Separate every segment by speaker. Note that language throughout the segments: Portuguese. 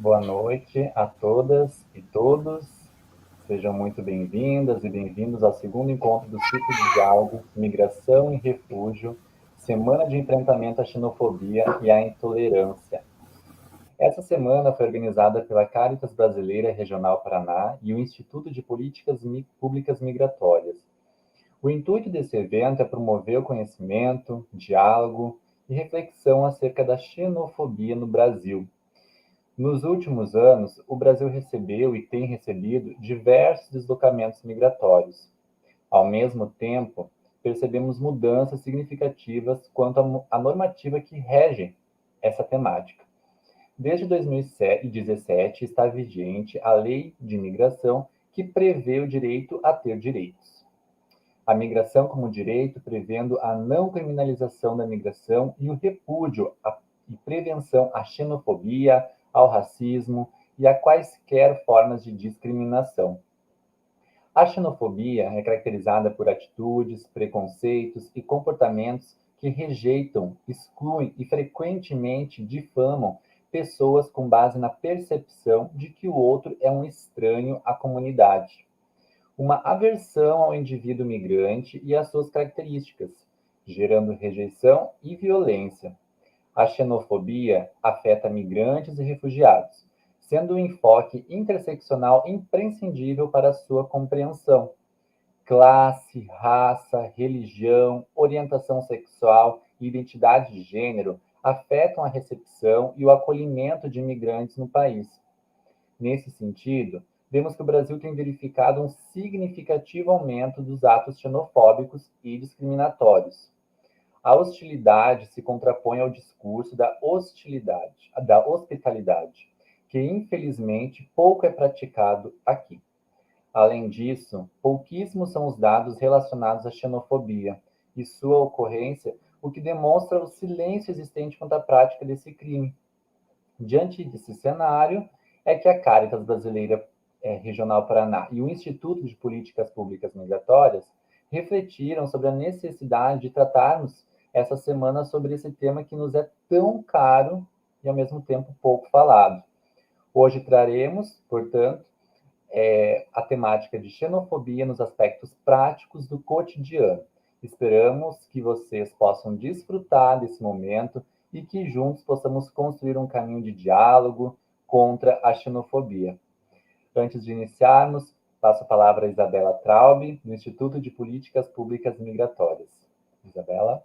Speaker 1: Boa noite a todas e todos. Sejam muito bem-vindas e bem-vindos ao segundo encontro do ciclo de diálogo Migração e Refúgio, Semana de Enfrentamento à Xenofobia e à Intolerância. Essa semana foi organizada pela Caritas Brasileira Regional Paraná e o Instituto de Políticas Públicas Migratórias. O intuito desse evento é promover o conhecimento, diálogo e reflexão acerca da xenofobia no Brasil. Nos últimos anos, o Brasil recebeu e tem recebido diversos deslocamentos migratórios. Ao mesmo tempo, percebemos mudanças significativas quanto à normativa que rege essa temática. Desde 2017 está vigente a Lei de Migração, que prevê o direito a ter direitos. A migração como direito, prevendo a não criminalização da migração e o repúdio e prevenção à xenofobia, ao racismo e a quaisquer formas de discriminação. A xenofobia é caracterizada por atitudes, preconceitos e comportamentos que rejeitam, excluem e frequentemente difamam pessoas com base na percepção de que o outro é um estranho à comunidade. Uma aversão ao indivíduo migrante e às suas características, gerando rejeição e violência. A xenofobia afeta migrantes e refugiados, sendo um enfoque interseccional imprescindível para sua compreensão. Classe, raça, religião, orientação sexual e identidade de gênero afetam a recepção e o acolhimento de imigrantes no país. Nesse sentido, vemos que o Brasil tem verificado um significativo aumento dos atos xenofóbicos e discriminatórios. A hostilidade se contrapõe ao discurso da hospitalidade, que infelizmente pouco é praticado aqui. Além disso, pouquíssimos são os dados relacionados à xenofobia e sua ocorrência, o que demonstra o silêncio existente quanto à prática desse crime. Diante desse cenário, é que a Caritas Brasileira Regional Paraná e o Instituto de Políticas Públicas Migratórias refletiram sobre a necessidade de tratarmos essa semana sobre esse tema que nos é tão caro e, ao mesmo tempo, pouco falado. Hoje traremos, portanto, a temática de xenofobia nos aspectos práticos do cotidiano. Esperamos que vocês possam desfrutar desse momento e que juntos possamos construir um caminho de diálogo contra a xenofobia. Antes de iniciarmos, passo a palavra a Isabela Traub, do Instituto de Políticas Públicas Migratórias. Isabela.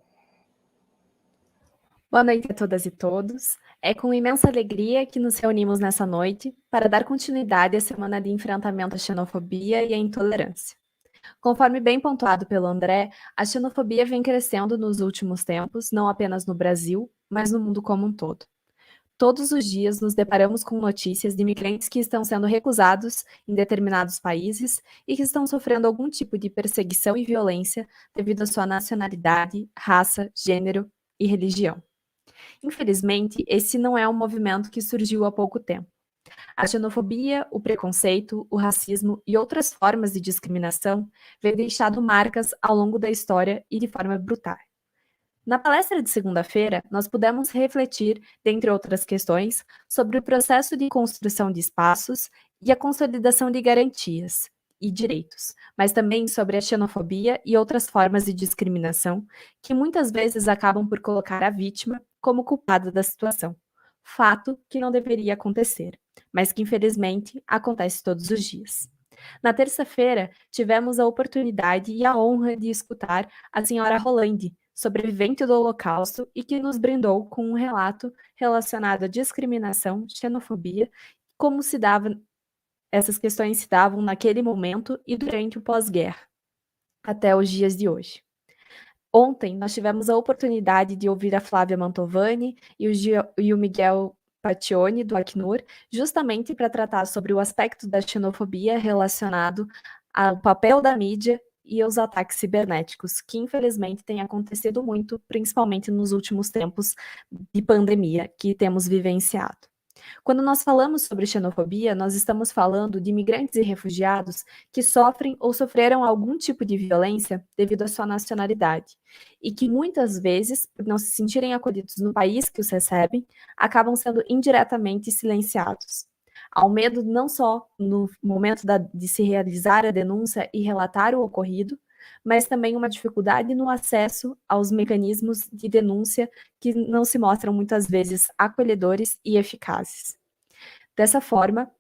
Speaker 2: Boa noite a todas e todos. É com imensa alegria que nos reunimos nessa noite para dar continuidade à semana de enfrentamento à xenofobia e à intolerância. Conforme bem pontuado pelo André, a xenofobia vem crescendo nos últimos tempos, não apenas no Brasil, mas no mundo como um todo. Todos os dias nos deparamos com notícias de imigrantes que estão sendo recusados em determinados países e que estão sofrendo algum tipo de perseguição e violência devido à sua nacionalidade, raça, gênero e religião. Infelizmente, esse não é um movimento que surgiu há pouco tempo. A xenofobia, o preconceito, o racismo e outras formas de discriminação vêm deixando marcas ao longo da história e de forma brutal. Na palestra de segunda-feira, nós pudemos refletir, dentre outras questões, sobre o processo de construção de espaços e a consolidação de garantias e direitos, mas também sobre a xenofobia e outras formas de discriminação que muitas vezes acabam por colocar a vítima como culpada da situação. Fato que não deveria acontecer, mas que infelizmente acontece todos os dias. Na terça-feira, tivemos a oportunidade e a honra de escutar a senhora Rolande, sobrevivente do Holocausto, e que nos brindou com um relato relacionado à discriminação, xenofobia, como se dava, essas questões se davam naquele momento e durante o pós-guerra, até os dias de hoje. Ontem, nós tivemos a oportunidade de ouvir a Flávia Mantovani e o Miguel Pacioni, do Acnur, justamente para tratar sobre o aspecto da xenofobia relacionado ao papel da mídia e aos ataques cibernéticos, que infelizmente têm acontecido muito, principalmente nos últimos tempos de pandemia que temos vivenciado. Quando nós falamos sobre xenofobia, nós estamos falando de imigrantes e refugiados que sofrem ou sofreram algum tipo de violência devido à sua nacionalidade, e que muitas vezes, por não se sentirem acolhidos no país que os recebem, acabam sendo indiretamente silenciados. Há um medo não só no momento de se realizar a denúncia e relatar o ocorrido, mas também uma dificuldade no acesso aos mecanismos de denúncia que não se mostram muitas vezes acolhedores e eficazes. Dessa forma,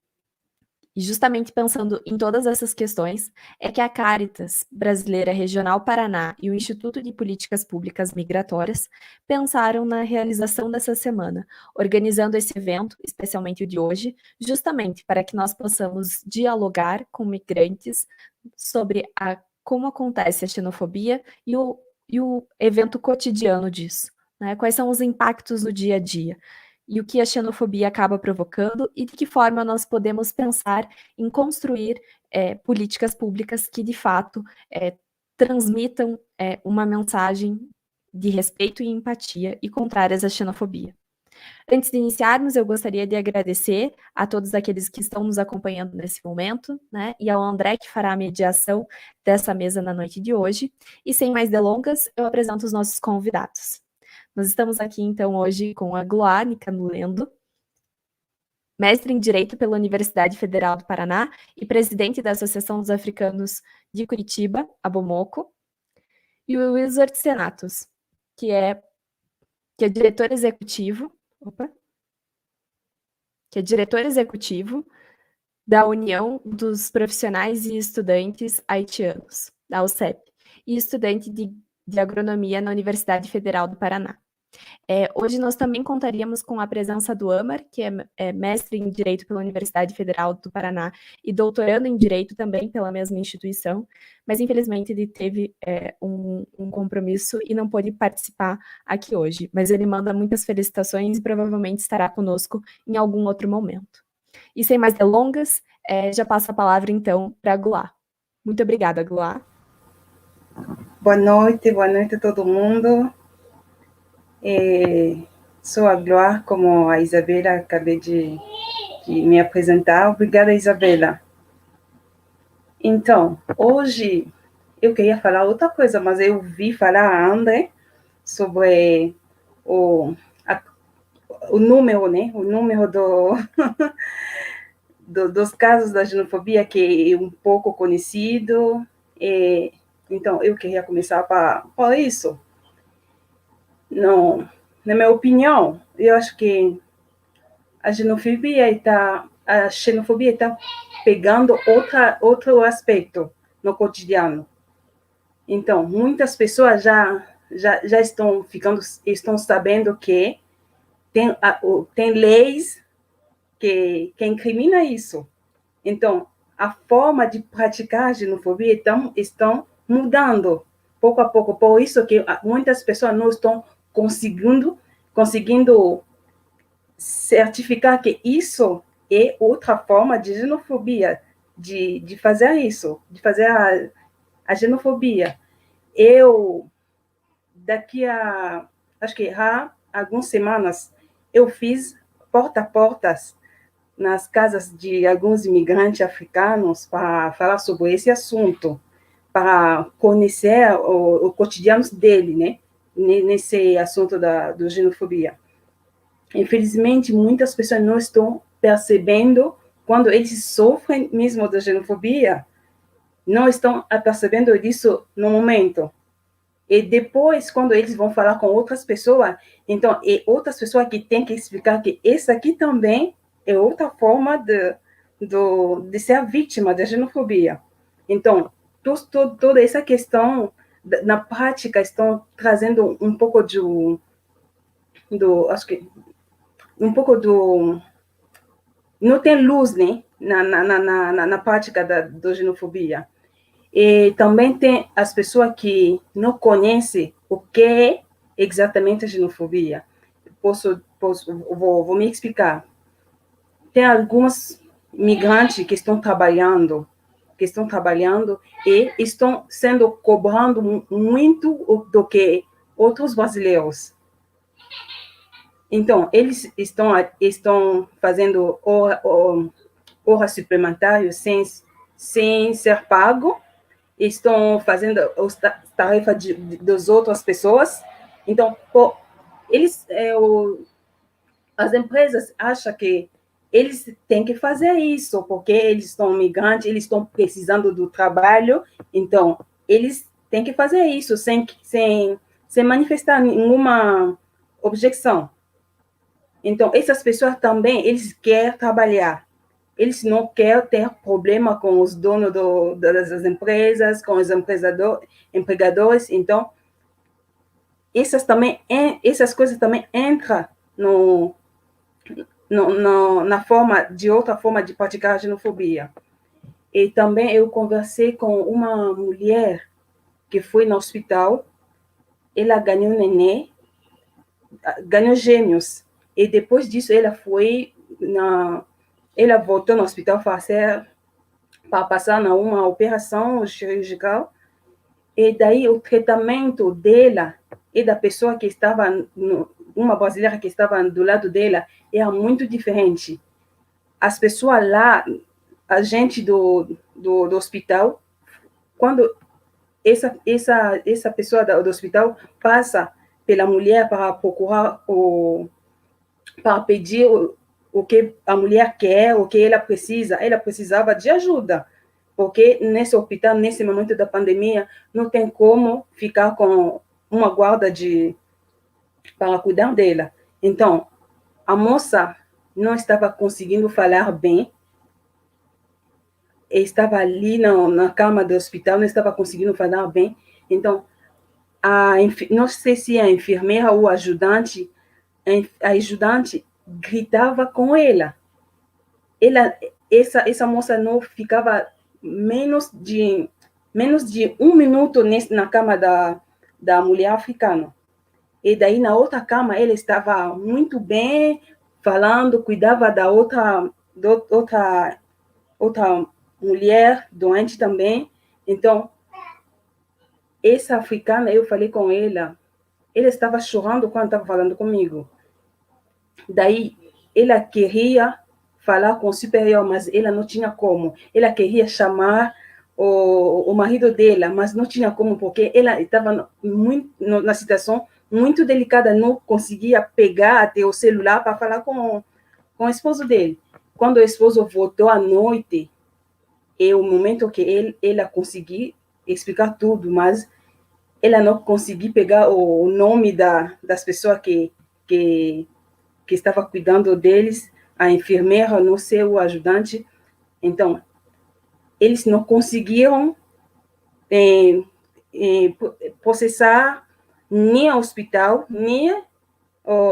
Speaker 2: e justamente pensando em todas essas questões, é que a Caritas Brasileira Regional Paraná e o Instituto de Políticas Públicas Migratórias pensaram na realização dessa semana, organizando esse evento, especialmente o de hoje, justamente para que nós possamos dialogar com migrantes sobre como acontece a xenofobia e o evento cotidiano disso, né? Quais são os impactos no dia a dia e o que a xenofobia acaba provocando e de que forma nós podemos pensar em construir políticas públicas que, de fato, transmitam uma mensagem de respeito e empatia e contrárias à xenofobia. Antes de iniciarmos, eu gostaria de agradecer a todos aqueles que estão nos acompanhando nesse momento, né, e ao André, que fará a mediação dessa mesa na noite de hoje. E sem mais delongas, eu apresento os nossos convidados. Nós estamos aqui, então, hoje com a Gloá Nicanulendo, mestre em Direito pela Universidade Federal do Paraná e presidente da Associação dos Africanos de Curitiba, a Bomoco, e o Wizard Senatos, que é diretor executivo, da União dos Profissionais e Estudantes Haitianos, da UCEP, e estudante de agronomia na Universidade Federal do Paraná. Hoje nós também contaríamos com a presença do Amar, que é mestre em Direito pela Universidade Federal do Paraná e doutorando em Direito também pela mesma instituição, mas infelizmente ele teve um compromisso e não pôde participar aqui hoje, mas ele manda muitas felicitações e provavelmente estará conosco em algum outro momento. E sem mais delongas, já passo a palavra então para a Gloá. Muito obrigada, Gloá.
Speaker 3: Boa noite a todo mundo. Sou a Gloá, como a Isabela acabei de me apresentar. Obrigada, Isabela. Então, hoje eu queria falar outra coisa, mas eu vi falar a André sobre o número, né? O número dos casos da xenofobia, que é um pouco conhecido. Então, eu queria começar por isso. Não, na minha opinião, eu acho que a xenofobia está pegando outro aspecto no cotidiano. Então, muitas pessoas já estão sabendo que tem leis que incriminam isso. Então, a forma de praticar a xenofobia estão mudando pouco a pouco. Por isso que muitas pessoas não estão conseguindo certificar que isso é outra forma de xenofobia, de fazer isso, de fazer a xenofobia. Acho que há algumas semanas, eu fiz porta a porta nas casas de alguns imigrantes africanos para falar sobre esse assunto, para conhecer o cotidiano dele, né, nesse assunto do xenofobia. Infelizmente, muitas pessoas não estão percebendo quando eles sofrem mesmo da xenofobia, não estão percebendo disso no momento. E depois, quando eles vão falar com outras pessoas, então, outras pessoas que têm que explicar que essa aqui também é outra forma de ser vítima da xenofobia. Então, toda essa questão, na prática, estão trazendo um pouco acho que, um pouco não tem luz, né, na prática da xenofobia. E também tem as pessoas que não conhecem o que é exatamente a xenofobia. Vou me explicar. Tem alguns migrantes que estão trabalhando e estão sendo cobrando muito do que outros brasileiros. Então, eles estão fazendo horas suplementares sem ser pago, estão fazendo as tarefas das outras pessoas. Então, as empresas acham que eles têm que fazer isso, porque eles estão migrantes, eles estão precisando do trabalho, então, eles têm que fazer isso sem manifestar nenhuma objeção. Então, essas pessoas também, eles querem trabalhar. Eles não querem ter problema com os donos das empresas, com os empregadores. Então, essas coisas também entram outra forma de praticar a xenofobia. E também eu conversei com uma mulher que foi no hospital, ela ganhou neném, ganhou gêmeos, e depois disso ela voltou no hospital para passar numa operação cirúrgica, e daí o tratamento dela e da pessoa que estava, uma brasileira que estava do lado dela, era muito diferente. As pessoas lá, a gente do hospital, quando essa pessoa do hospital passa pela mulher para procurar para pedir o que a mulher quer, o que ela precisava de ajuda, porque nesse hospital, nesse momento da pandemia, não tem como ficar com uma guarda para cuidar dela. Então, a moça não estava conseguindo falar bem, estava ali na cama do hospital, não estava conseguindo falar bem. Então, não sei se a enfermeira ou a ajudante gritava com ela. Essa moça não ficava menos de 1 minuto na cama da mulher africana. E daí, na outra cama, ela estava muito bem, falando, cuidava da outra mulher doente também. Então, essa africana, eu falei com ela estava chorando quando estava falando comigo. Daí, ela queria falar com o superior, mas ela não tinha como. Ela queria chamar o marido dela, mas não tinha como, porque ela estava na situação muito delicada, não conseguia pegar até o celular para falar com o esposo dele. Quando o esposo voltou à noite, é o momento que ela conseguiu explicar tudo, mas ela não conseguiu pegar o nome das pessoas que estava cuidando deles, a enfermeira, não sei, o ajudante. Então, eles não conseguiram processar nem o hospital, nem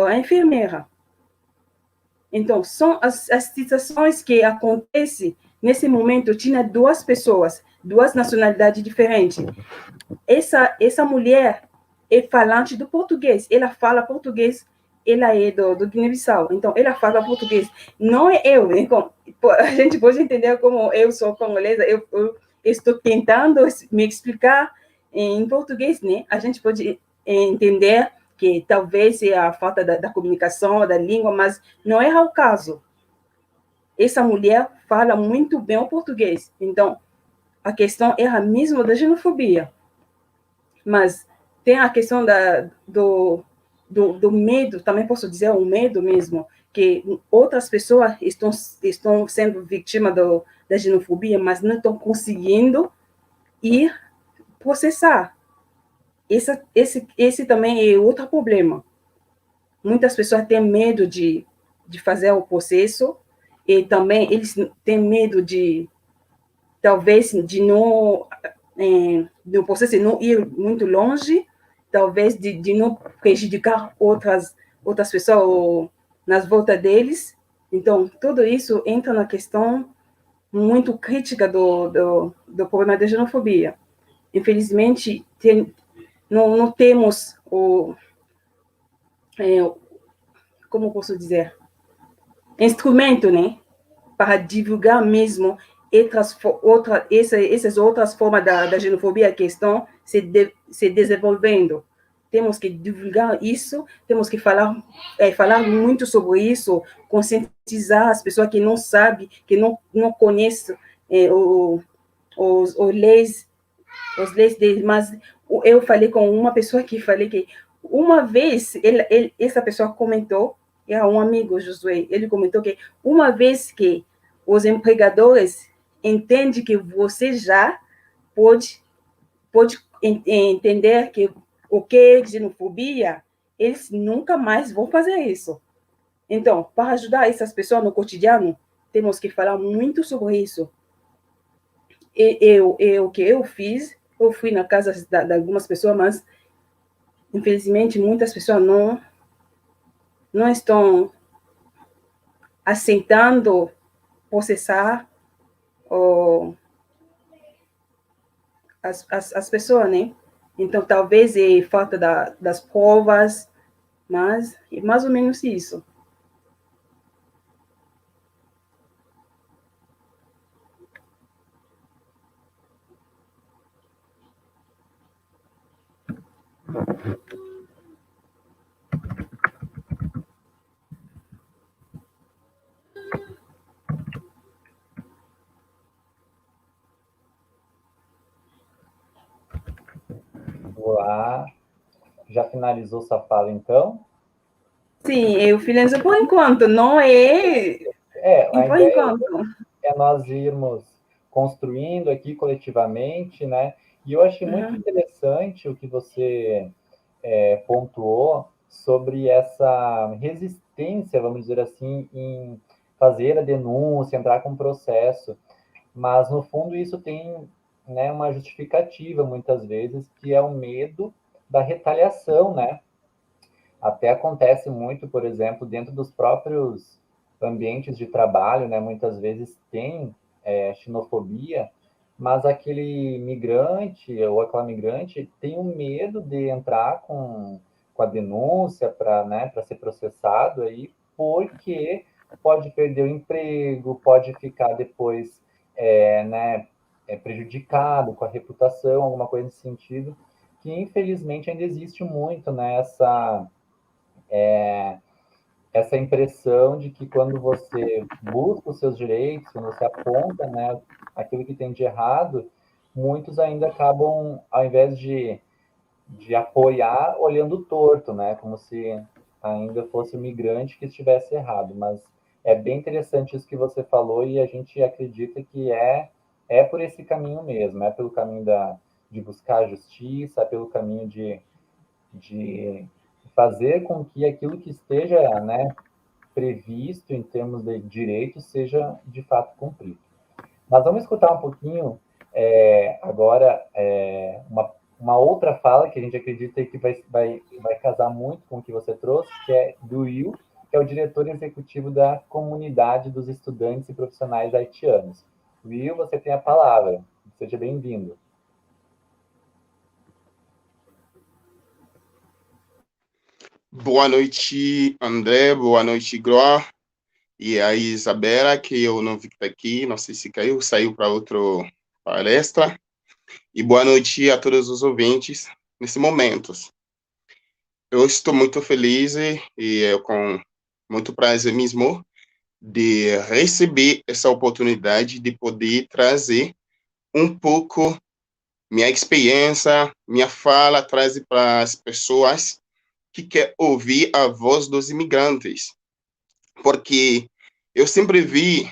Speaker 3: a enfermeira. Então, são as situações que acontecem. Nesse momento, tinha duas pessoas, duas nacionalidades diferentes. Essa mulher é falante do português, ela fala português, ela é do Guiné-Bissau, então ela fala português. Não é eu, então, a gente pode entender como eu sou congolesa, eu estou tentando me explicar em português, né? A gente pode entender que talvez é a falta da comunicação, da língua, mas não é o caso. Essa mulher fala muito bem o português, então a questão é a mesma da xenofobia. Mas tem a questão do medo, também posso dizer o medo mesmo, que outras pessoas estão sendo vítimas da xenofobia, mas não estão conseguindo ir processar. Esse também é outro problema. Muitas pessoas têm medo de fazer o processo, e também eles têm medo talvez, de não do processo não ir muito longe, talvez de não prejudicar outras pessoas nas voltas deles. Então, tudo isso entra na questão muito crítica do problema da xenofobia. Infelizmente, não temos como posso dizer, instrumento, né, para divulgar mesmo essas outras formas da xenofobia que estão se desenvolvendo. temos que divulgar isso, temos que falar muito sobre isso, conscientizar as pessoas que não sabem, que não conhecem os leis deles. Mas eu falei com uma pessoa que uma vez, essa pessoa comentou, é um amigo, Josué, ele comentou que uma vez que os empregadores entendem que você já pode entender que o que é xenofobia, eles nunca mais vão fazer isso. Então, para ajudar essas pessoas no cotidiano, temos que falar muito sobre isso. O que eu fiz, eu fui na casa de algumas pessoas, mas, infelizmente, muitas pessoas não estão aceitando processar as pessoas, né? Então, talvez é falta das provas, mas é mais ou menos isso.
Speaker 1: Vou lá. Já finalizou sua fala, então?
Speaker 3: Sim, eu finalizo por enquanto, não é...
Speaker 1: A
Speaker 3: por
Speaker 1: ideia
Speaker 3: enquanto.
Speaker 1: é nós irmos construindo aqui coletivamente, né? E eu achei muito interessante o que você pontuou sobre essa resistência, vamos dizer assim, em fazer a denúncia, entrar com o processo. Mas, no fundo, isso tem, né, uma justificativa, muitas vezes, que é o medo da retaliação, né? Até acontece muito, por exemplo, dentro dos próprios ambientes de trabalho, né? Muitas vezes tem xenofobia, mas aquele migrante ou aquela migrante tem um medo de entrar com a denúncia para ser processado aí, porque pode perder o emprego, pode ficar depois prejudicado com a reputação, alguma coisa nesse sentido, que infelizmente ainda existe muito, né, essa impressão de que quando você busca os seus direitos, quando você aponta, né, aquilo que tem de errado, muitos ainda acabam, ao invés de apoiar, olhando torto, né, como se ainda fosse o migrante que estivesse errado. Mas é bem interessante isso que você falou e a gente acredita que é por esse caminho mesmo, é pelo caminho de buscar a justiça, é pelo caminho de fazer com que aquilo que esteja, né, previsto em termos de direitos seja de fato cumprido. Mas vamos escutar um pouquinho agora uma outra fala que a gente acredita que vai casar muito com o que você trouxe, que é do Will, que é o diretor executivo da Comunidade dos Estudantes e Profissionais Haitianos. Will, você tem a palavra. Seja bem-vindo.
Speaker 4: Boa noite, André. Boa noite, Groa. E a Isabela, que eu não vi que está aqui, não sei se saiu para outra palestra. E boa noite a todos os ouvintes nesse momento. Eu estou muito feliz e com muito prazer mesmo de receber essa oportunidade de poder trazer um pouco minha experiência, minha fala, trazer para as pessoas que quer ouvir a voz dos imigrantes, porque eu sempre vi,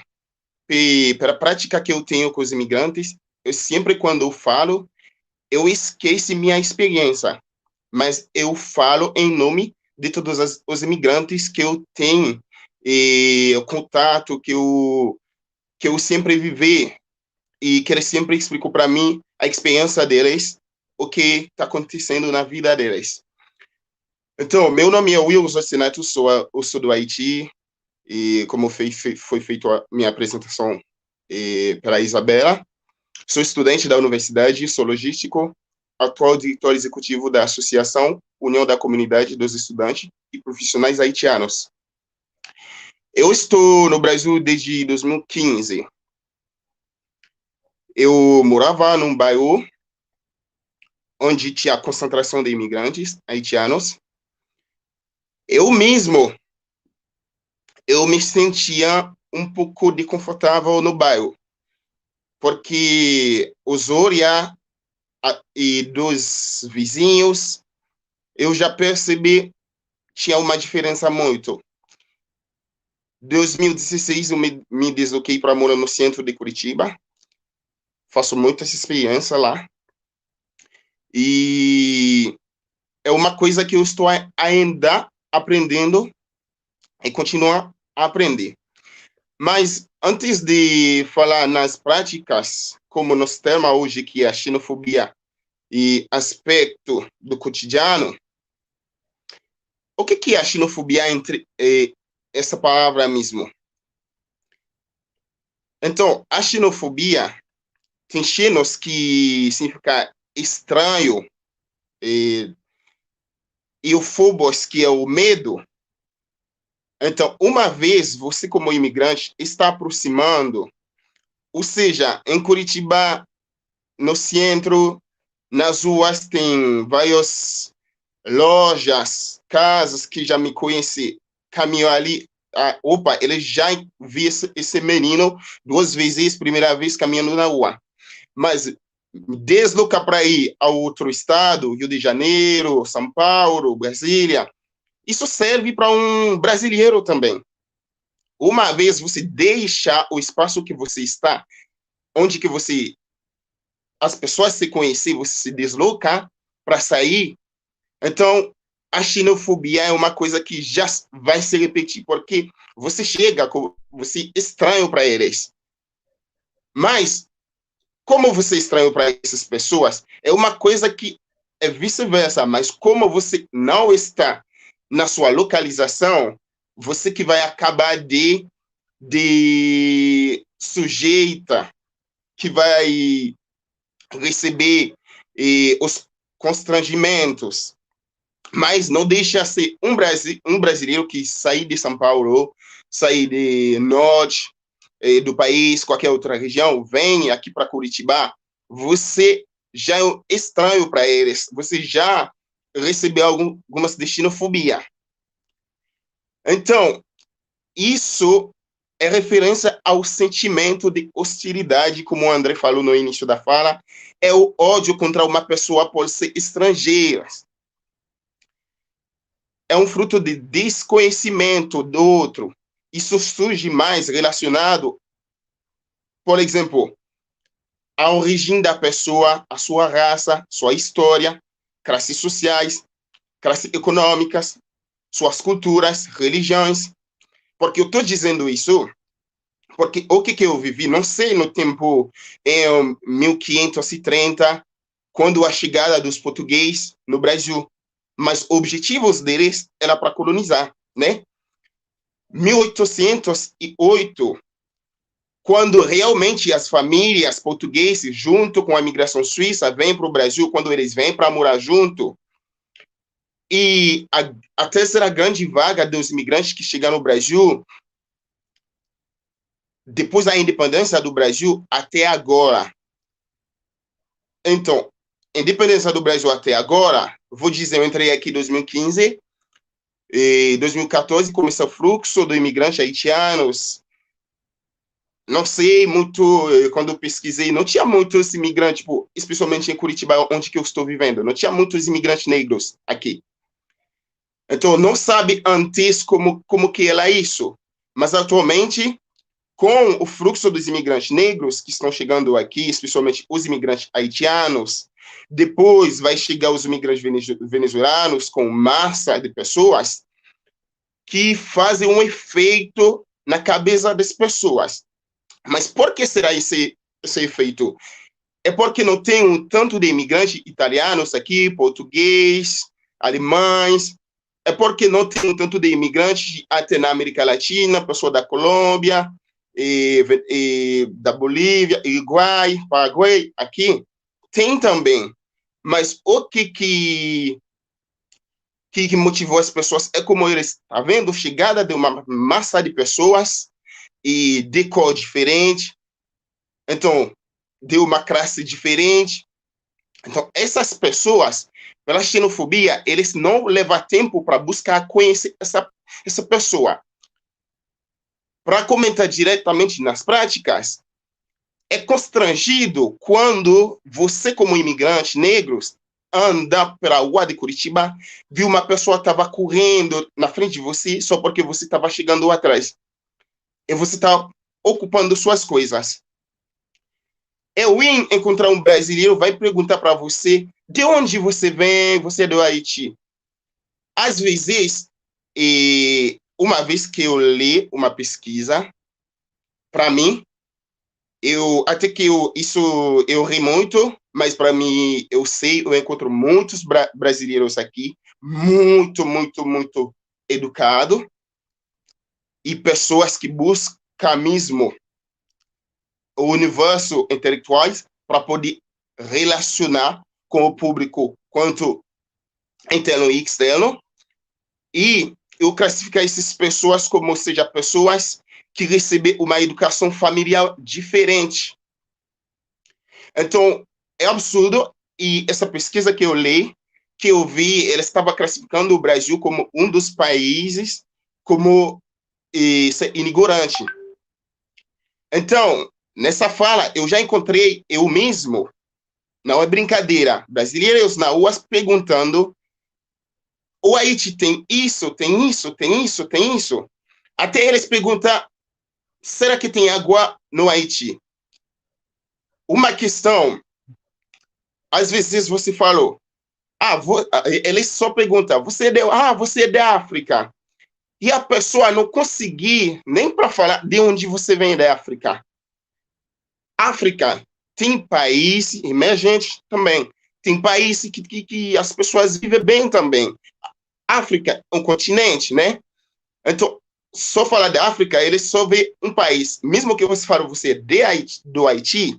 Speaker 4: pela prática que eu tenho com os imigrantes, eu sempre, quando eu falo, eu esqueço minha experiência, mas eu falo em nome de todos os imigrantes que eu tenho, e o contato que eu sempre vivi, e que eles sempre explicam para mim a experiência deles, o que está acontecendo na vida deles. Então, meu nome é Will Zocinato, eu sou do Haiti, e como foi feita a minha apresentação pela Isabela, sou estudante da universidade, sou logístico, atual diretor executivo da Associação União da Comunidade dos Estudantes e Profissionais Haitianos. Eu estou no Brasil desde 2015. Eu morava num bairro onde tinha a concentração de imigrantes haitianos, eu mesmo, eu me sentia um pouco desconfortável no bairro, porque os olhar e dos vizinhos, eu já percebi tinha uma diferença muito. Em 2016, eu me desloquei para morar no centro de Curitiba. Faço muitas experiências lá. E é uma coisa que eu estou ainda aprendendo e continuo a aprender. Mas antes de falar nas práticas, como nos tema hoje, que é a xenofobia e aspecto do cotidiano, o que é a xenofobia entre essa palavra mesmo? Então, a xenofobia tem xenos que significa estranho e o phobos, que é o medo. Então, uma vez você como imigrante está aproximando, ou seja, em Curitiba, no centro, nas ruas tem várias lojas, casas que já me conhecem, caminham ali, opa, ele já viu esse menino 2 vezes, primeira vez caminhando na rua. Mas deslocar para ir a outro estado, Rio de Janeiro, São Paulo, Brasília, isso serve para um brasileiro também. Uma vez você deixa o espaço que você está, onde que você, as pessoas se conhecem, você se desloca para sair, então a xenofobia é uma coisa que já vai se repetir, porque você chega, você é estranho para eles. Mas como você é estranho para essas pessoas, é uma coisa que é vice-versa, mas como você não está na sua localização, você que vai acabar de sujeita, que vai receber os constrangimentos. Mas não deixa de ser um brasileiro que sair de São Paulo, sair de norte, do país, qualquer outra região, vem aqui para Curitiba, você já é estranho para eles, você já recebeu algumas de xenofobia. Então, isso é referência ao sentimento de hostilidade, como o André falou no início da fala, é o ódio contra uma pessoa por ser estrangeira. É um fruto de desconhecimento do outro. Isso surge mais relacionado, por exemplo, a origem da pessoa, a sua raça, sua história, classes sociais, classes econômicas, suas culturas, religiões. Porque eu estou dizendo isso porque o que eu vivi, não sei no tempo em 1530, quando a chegada dos portugueses no Brasil, mas objetivos deles era para colonizar, né? 1808, quando realmente as famílias portuguesas, junto com a imigração suíça, vêm para o Brasil, quando eles vêm para morar junto, e a terceira grande vaga dos imigrantes que chegaram no Brasil, depois da independência do Brasil até agora. Então, independência do Brasil até agora, vou dizer, eu entrei aqui em 2015, e 2014 começou o fluxo do imigrante haitianos. Não sei muito, quando eu pesquisei, não tinha muitos imigrantes, tipo, especialmente em Curitiba, onde que eu estou vivendo, não tinha muitos imigrantes negros aqui. Então, não sabe antes como que era isso. Mas, atualmente, com o fluxo dos imigrantes negros que estão chegando aqui, especialmente os imigrantes haitianos, depois vai chegar os imigrantes venezuelanos com massa de pessoas que fazem um efeito na cabeça das pessoas. Mas por que será esse efeito? É porque não tem um tanto de imigrantes italianos aqui, português, alemães. É porque não tem um tanto de imigrantes até na América Latina, pessoa da Colômbia, e da Bolívia, Uruguai, Paraguai, aqui. Tem também. Mas o que motivou as pessoas é como eles estão vendo, chegada de uma massa de pessoas e de cor diferente, então, de uma classe diferente, Então, essas pessoas, pela xenofobia, eles não levam tempo para buscar conhecer essa pessoa. Para comentar diretamente nas práticas, é constrangido quando você, como imigrante negro, anda pela rua de Curitiba, viu uma pessoa que estava correndo na frente de você só porque você estava chegando atrás. E você está ocupando suas coisas. É ruim encontrar um brasileiro, vai perguntar para você de onde você vem, você é do Haiti. Às vezes, uma vez que eu li uma pesquisa, para mim, até que eu ri muito, mas para mim, eu encontro muitos brasileiros aqui, muito, muito, muito educado, e pessoas que buscam mesmo o universo intelectuais para poder relacionar com o público, quanto interno e externo, e eu classifico essas pessoas como seja pessoas que recebem uma educação familiar diferente. Então, é absurdo, e essa pesquisa que eu li, que eu vi, ela estava classificando o Brasil como um dos países como imigrante. Então, nessa fala, eu já encontrei eu mesmo, não é brincadeira, brasileiros na rua perguntando: o Haiti tem isso, tem isso, tem isso, tem isso. Até eles perguntam: será que tem água no Haiti? Uma questão, às vezes você falou, eles só perguntam: você é da África. E a pessoa não conseguir nem para falar de onde você vem da África. África tem país emergente também. Tem países que as pessoas vivem bem também. África é um continente, né? Então, só falar da África, ele só vê um país. Mesmo que você fale você é do Haiti,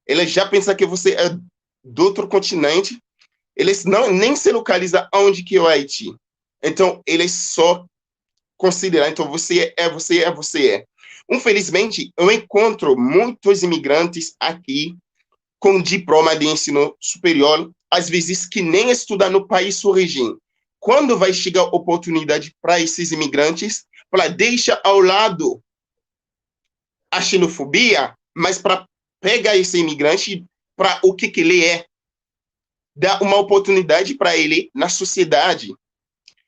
Speaker 4: ele já pensa que você é do outro continente. Eles nem se localizam onde que é o Haiti. Então, eles só consideram. Então, você é. Infelizmente, eu encontro muitos imigrantes aqui com diploma de ensino superior, às vezes que nem estudam no país de origem. Quando vai chegar oportunidade para esses imigrantes, para deixar ao lado a xenofobia, mas para pegar esse imigrante para o que ele é, dar uma oportunidade para ele na sociedade.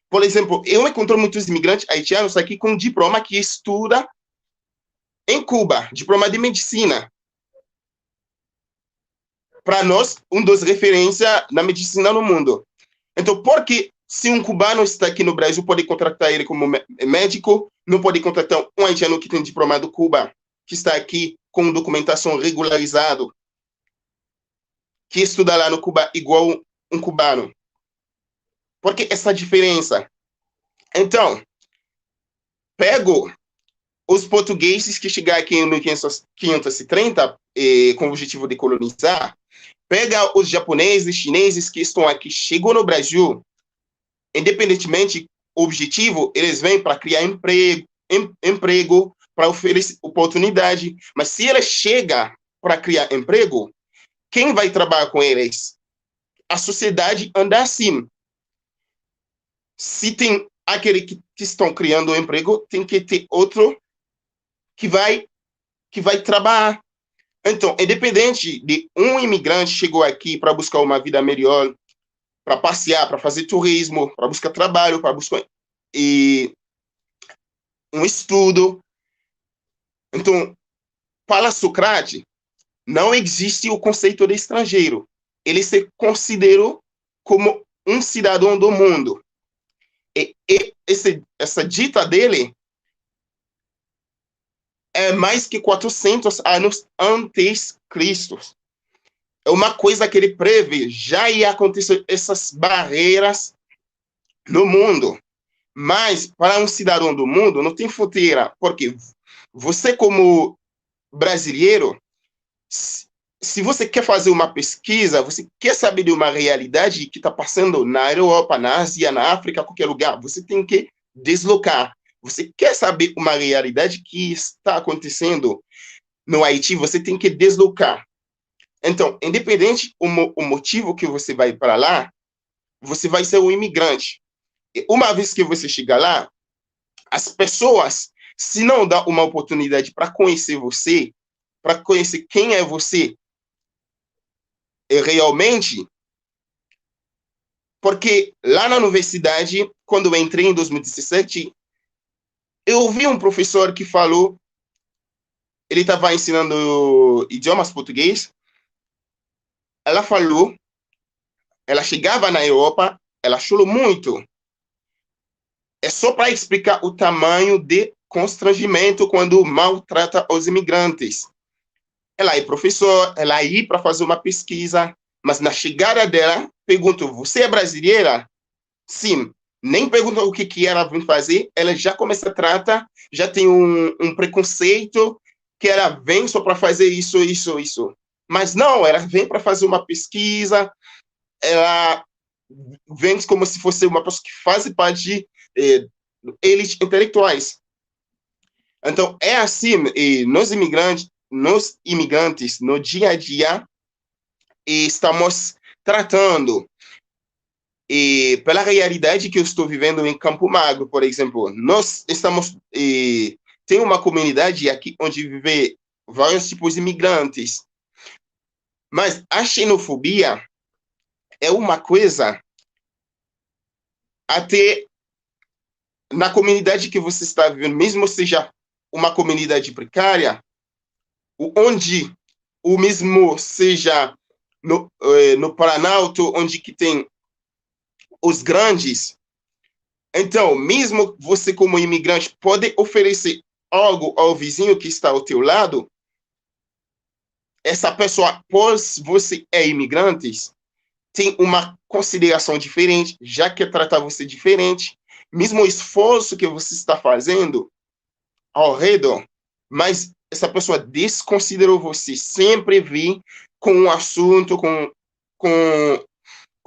Speaker 4: Por exemplo, eu encontro muitos imigrantes haitianos aqui com diploma que estuda em Cuba, diploma de medicina. Para nós, dos referências na medicina no mundo. Então, por que se um cubano está aqui no Brasil, pode contratar ele como médico, não pode contratar um haitiano que tem diploma do Cuba, que está aqui com documentação regularizada, que estuda lá no Cuba igual um cubano? Por que essa diferença? Então, pego os portugueses que chegaram aqui em 1530 com o objetivo de colonizar, pega os japoneses, chineses que estão aqui, chegou no Brasil, independentemente do objetivo, eles vêm para criar emprego, para oferecer oportunidade, mas se eles chegam para criar emprego, quem vai trabalhar com eles? A sociedade anda assim. Se tem aquele que estão criando um emprego, tem que ter outro que vai trabalhar. Então, independente de um imigrante chegou aqui para buscar uma vida melhor, para passear, para fazer turismo, para buscar trabalho, para buscar um estudo. Então, para Sócrates, não existe o conceito de estrangeiro. Ele se considerou como um cidadão do mundo. E essa dita dele é mais que 400 anos antes de Cristo. É uma coisa que ele prevê, já ia acontecer essas barreiras no mundo. Mas, para um cidadão do mundo, não tem fronteira, porque você, como brasileiro, se você quer fazer uma pesquisa, você quer saber de uma realidade que está passando na Europa, na Ásia, na África, qualquer lugar, você tem que deslocar. Você quer saber uma realidade que está acontecendo no Haiti, você tem que deslocar. Então, independente o motivo que você vai para lá, você vai ser um imigrante. E uma vez que você chegar lá, as pessoas, se não dá uma oportunidade para conhecer você, para conhecer quem é você realmente, porque lá na universidade, quando eu entrei em 2017, eu ouvi um professor que falou, ele estava ensinando idiomas português, ela falou, ela chegava na Europa, ela chorou muito. É só para explicar o tamanho de constrangimento quando maltrata os imigrantes. Ela é professora, ela ia para fazer uma pesquisa, mas na chegada dela, perguntou, você é brasileira? Sim. Nem perguntou o que ela vem fazer, ela já começa a tratar, já tem um preconceito, que ela vem só para fazer isso. Mas não, ela vem para fazer uma pesquisa, ela vem como se fosse uma pessoa que faz parte de elites intelectuais. Então, é assim, nós imigrantes, no dia a dia, estamos tratando. E pela realidade que eu estou vivendo em Campo Magro, por exemplo, nós estamos tem uma comunidade aqui onde vive vários tipos de imigrantes, mas a xenofobia é uma coisa até na comunidade que você está vivendo, mesmo seja uma comunidade precária, onde o mesmo seja no Planalto, onde que tem os grandes. Então, mesmo você como imigrante pode oferecer algo ao vizinho que está ao teu lado, essa pessoa, pois você é imigrante, tem uma consideração diferente, já que trata você diferente, mesmo o esforço que você está fazendo ao redor, mas essa pessoa desconsiderou você, sempre vir com um assunto, com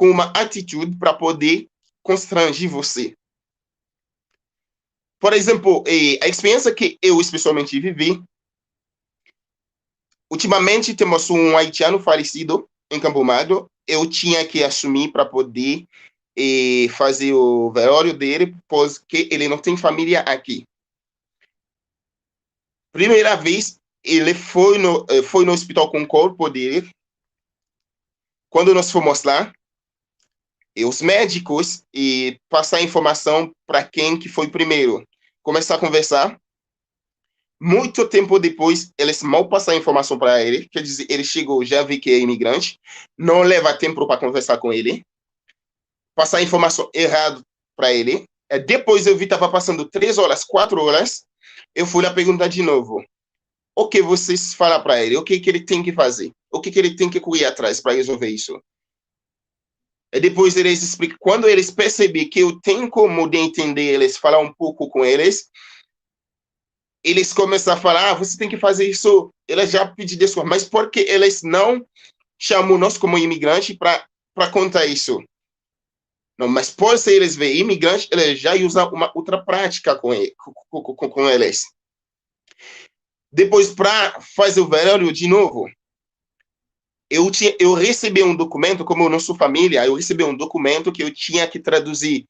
Speaker 4: uma atitude para poder constranger você. Por exemplo, a experiência que eu especialmente vivi, ultimamente temos um haitiano falecido em Campo Magro, eu tinha que assumir para poder fazer o velório dele, porque ele não tem família aqui. Primeira vez, ele foi no hospital com o corpo dele. Quando nós fomos lá, os médicos passar informação para quem que foi primeiro. Começar a conversar. Muito tempo depois, eles mal passaram informação para ele. Quer dizer, ele chegou, já vi que é imigrante. Não leva tempo para conversar com ele. Passar informação errada para ele. Depois eu vi que estava passando 3 horas, 4 horas. Eu fui lá perguntar de novo. O que vocês falam para ele? O que ele tem que fazer? O que ele tem que correr atrás para resolver isso? E depois eles explicam. Quando eles percebem que eu tenho como de entender eles, falar um pouco com eles, eles começam a falar, você tem que fazer isso. Eles já pediram desculpa. Mas por que eles não chamam nós como imigrante para contar isso? Não, mas por ser eles verem imigrante, eles já usam uma outra prática com eles. Depois, para fazer o velório de novo, eu recebi um documento, como eu não sou família, eu recebi um documento que eu tinha que traduzir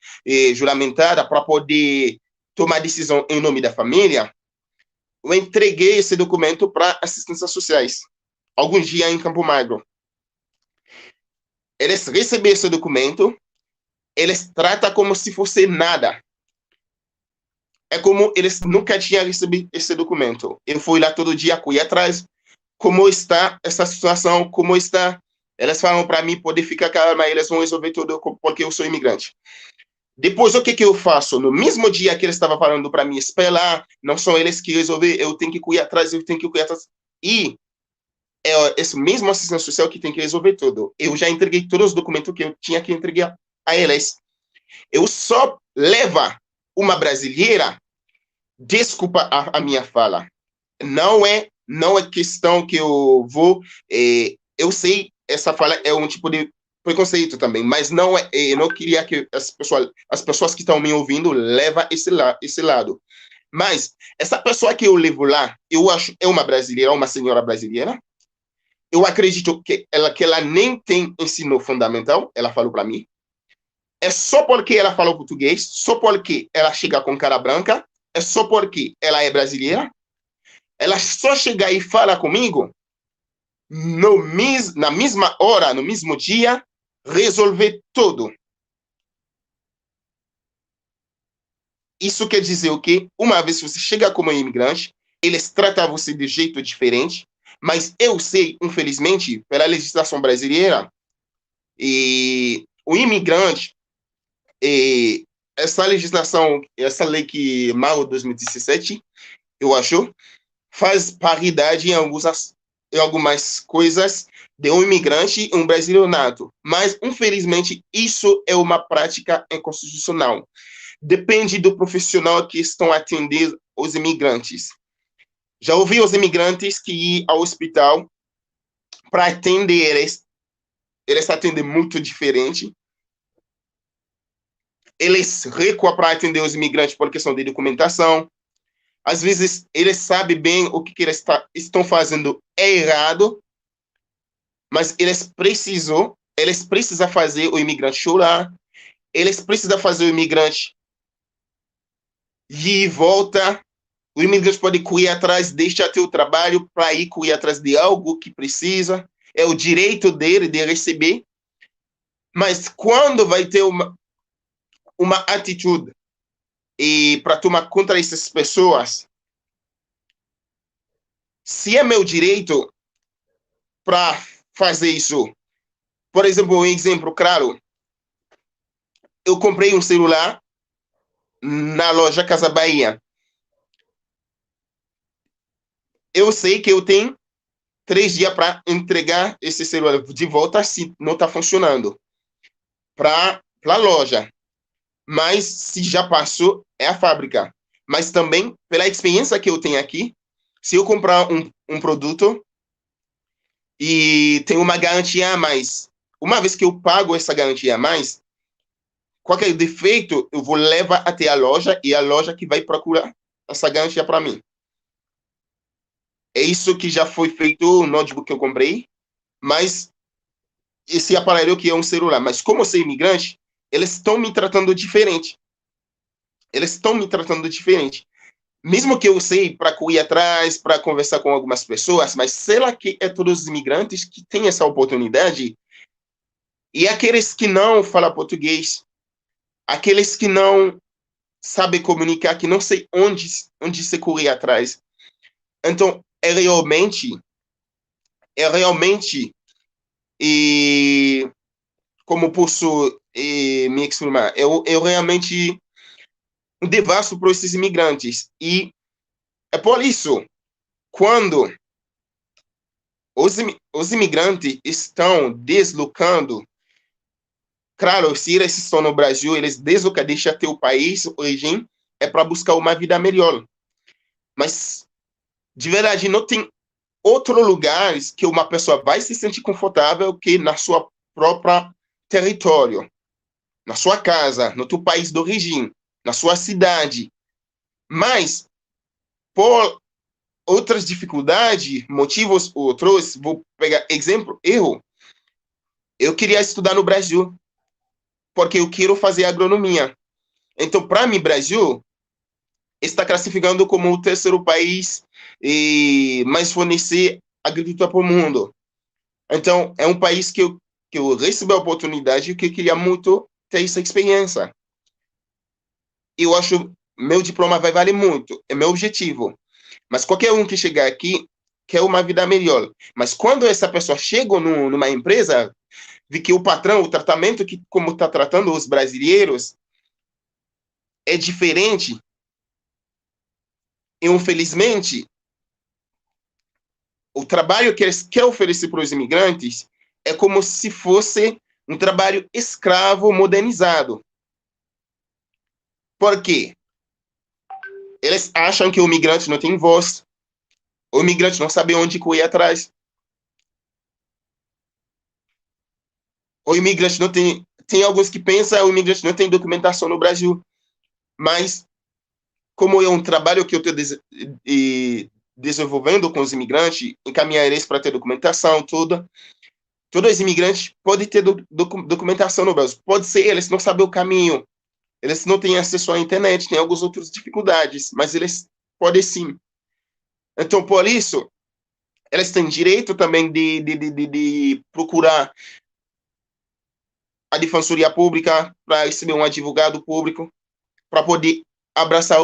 Speaker 4: juramentada para poder tomar decisão em nome da família. Eu entreguei esse documento para assistências sociais, alguns dias em Campo Magro. Eles receberam esse documento, eles tratam como se fosse nada. É como eles nunca tinham recebido esse documento. Eu fui lá todo dia, corri atrás, como está essa situação, como está. Eles falam para mim poder ficar calma, eles vão resolver tudo porque eu sou imigrante. Depois, o que eu faço? No mesmo dia que eles estavam falando para mim, espera, não são eles que resolver, eu tenho que correr atrás, E é esse mesmo assistente social que tem que resolver tudo. Eu já entreguei todos os documentos que eu tinha que entregar a eles. Eu só levo uma brasileira, desculpa a minha fala, não é questão que eu vou, eu sei, essa fala é um tipo de preconceito também, mas não é, eu não queria que as pessoas que estão me ouvindo levem esse lado. Mas essa pessoa que eu levo lá, eu acho, é uma brasileira, uma senhora brasileira, eu acredito que ela nem tem ensino fundamental, ela falou para mim. É só porque ela falou português, só porque ela chega com cara branca, é só porque ela é brasileira. Ela só chega e fala comigo na mesma hora, no mesmo dia, resolver tudo. Isso quer dizer o quê? Uma vez que você chega como imigrante, eles tratam você de jeito diferente, mas eu sei, infelizmente, pela legislação brasileira, e o imigrante, essa legislação, essa lei que mal 2017, eu acho, faz paridade em algumas coisas de um imigrante e um brasileiro nato. Mas, infelizmente, isso é uma prática inconstitucional. Depende do profissional que estão atendendo os imigrantes. Já ouvi os imigrantes que ir ao hospital para atender eles atendem muito diferente. Eles recuam para atender os imigrantes por questão de documentação. Às vezes, eles sabem bem o que eles estão fazendo é errado, mas eles precisam fazer o imigrante chorar, eles precisam fazer o imigrante ir e volta. O imigrante pode correr atrás, deixar ter o trabalho para ir correr atrás de algo que precisa. É o direito dele de receber. Mas quando vai ter uma atitude e para tomar contra essas pessoas, se é meu direito para fazer isso, por exemplo, um exemplo claro, eu comprei um celular na loja Casa Bahia. Eu sei que eu tenho 3 dias para entregar esse celular de volta se não está funcionando para a loja. Mas se já passou, é a fábrica. Mas também, pela experiência que eu tenho aqui, se eu comprar um produto e tem uma garantia a mais, uma vez que eu pago essa garantia a mais, qualquer defeito, eu vou levar até a loja e a loja que vai procurar essa garantia para mim. É isso que já foi feito no notebook que eu comprei, mas esse aparelho que é um celular. Mas como eu sou imigrante, eles estão me tratando diferente. Eles estão me tratando diferente. Mesmo que eu sei para correr atrás, para conversar com algumas pessoas, mas será que é todos os imigrantes que têm essa oportunidade? E aqueles que não falam português, aqueles que não sabem comunicar, que não sei onde se correr atrás. Então, é realmente, e como posso me exprimir, eu realmente devasto para esses imigrantes. E é por isso, quando os imigrantes estão deslocando, claro, se eles estão no Brasil, eles deslocam, deixam ter o país, origem, é para buscar uma vida melhor. Mas, de verdade, não tem outro lugar que uma pessoa vai se sentir confortável que na sua própria território, na sua casa, no teu país de origem, na sua cidade. Mas, por outras dificuldades, motivos outros, vou pegar exemplo, eu queria estudar no Brasil, porque eu quero fazer agronomia. Então, para mim, Brasil está classificando como o terceiro país mais fornecer agricultura para o mundo. Então, é um país que eu recebi a oportunidade e que eu queria muito ter essa experiência. Eu acho meu diploma vai valer muito, é meu objetivo. Mas qualquer um que chegar aqui quer uma vida melhor. Mas quando essa pessoa chega numa empresa, vê que o patrão, o tratamento que como está tratando os brasileiros é diferente. E, infelizmente, o trabalho que eles querem oferecer para os imigrantes é como se fosse um trabalho escravo modernizado. Por quê? Eles acham que o imigrante não tem voz, o imigrante não sabe onde correr atrás, o imigrante não tem... Tem alguns que pensam que o imigrante não tem documentação no Brasil, mas como é um trabalho que eu estou desenvolvendo com os imigrantes, encaminhar eles para ter documentação, tudo. Todos os imigrantes podem ter documentação no Brasil. Pode ser, eles não sabem o caminho, eles não têm acesso à internet, têm algumas outras dificuldades, mas eles podem sim. Então, por isso, eles têm direito também de procurar a Defensoria Pública para receber um advogado público, para poder abraçar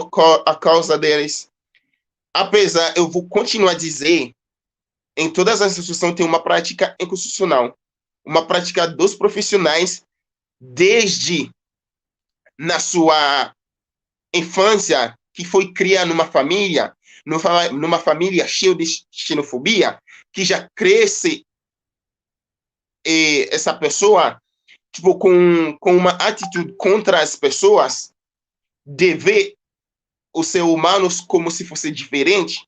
Speaker 4: a causa deles. Apesar, eu vou continuar a dizer, em todas as instituições tem uma prática inconstitucional, uma prática dos profissionais desde na sua infância, que foi criada numa família cheia de xenofobia, que já cresce essa pessoa tipo, com uma atitude contra as pessoas, de ver os seres humanos como se fosse diferente.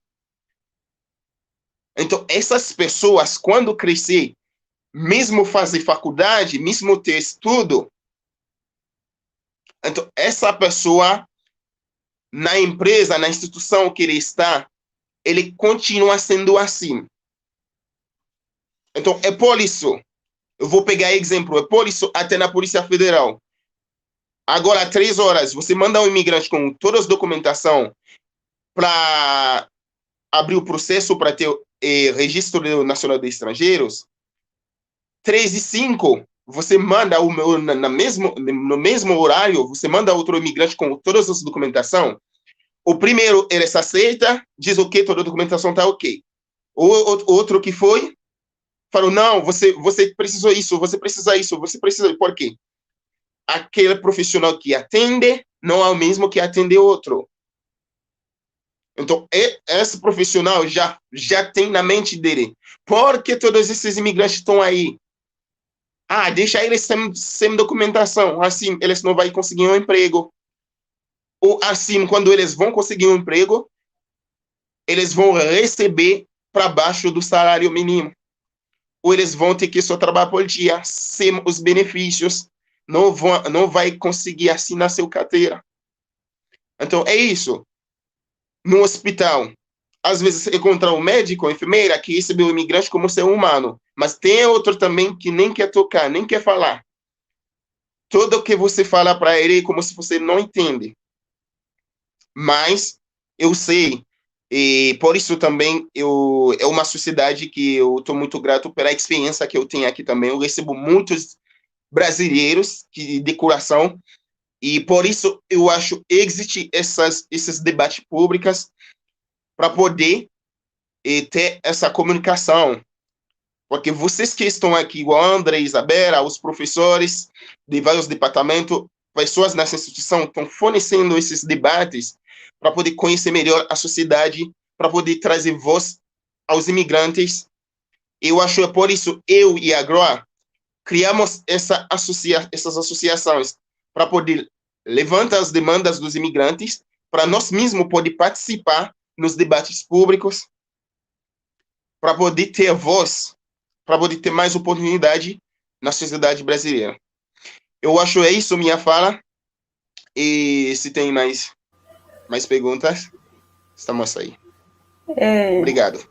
Speaker 4: Então, essas pessoas, quando crescer, mesmo fazer faculdade, mesmo ter estudo, então, essa pessoa, na empresa, na instituição que ele está, ele continua sendo assim. Então, é por isso, eu vou pegar exemplo, é por isso até na Polícia Federal. Agora, às 3 horas, você manda um imigrante com toda a documentação para abrir o processo para ter registro nacional de estrangeiros. 3h05, você manda no mesmo horário, você manda outro imigrante com todas as documentação. O primeiro, ele se aceita, diz ok, toda a documentação está ok. O outro que foi, falou, não, você precisou isso, você precisa isso, você precisa... Por quê? Aquele profissional que atende não é o mesmo que atende outro. Então, esse profissional já tem na mente dele, por que todos esses imigrantes estão aí? Ah, deixa eles sem documentação, assim eles não vão conseguir um emprego. Ou assim, quando eles vão conseguir um emprego, eles vão receber para baixo do salário mínimo. Ou eles vão ter que só trabalhar por dia, sem os benefícios, não vai conseguir assinar seu carteira. Então, é isso. No hospital, às vezes encontrar um médico, uma enfermeira que recebeu o imigrante como ser humano, mas tem outro também que nem quer tocar, nem quer falar. Tudo que você fala para ele é como se você não entende. Mas eu sei, e por isso também é uma sociedade que eu estou muito grato pela experiência que eu tenho aqui também. Eu recebo muitos brasileiros de coração, e por isso eu acho que existem esses debates públicos para poder ter essa comunicação. Porque vocês que estão aqui, igual a André, Isabela, os professores de vários departamentos, pessoas nessa instituição, estão fornecendo esses debates para poder conhecer melhor a sociedade, para poder trazer voz aos imigrantes. Eu acho que por isso eu e a GROA criamos essas associações para poder levantar as demandas dos imigrantes, para nós mesmos poder participar nos debates públicos, para poder ter voz, para poder ter mais oportunidade na sociedade brasileira. Eu acho é isso minha fala, e se tem mais perguntas, estamos aí. Obrigado.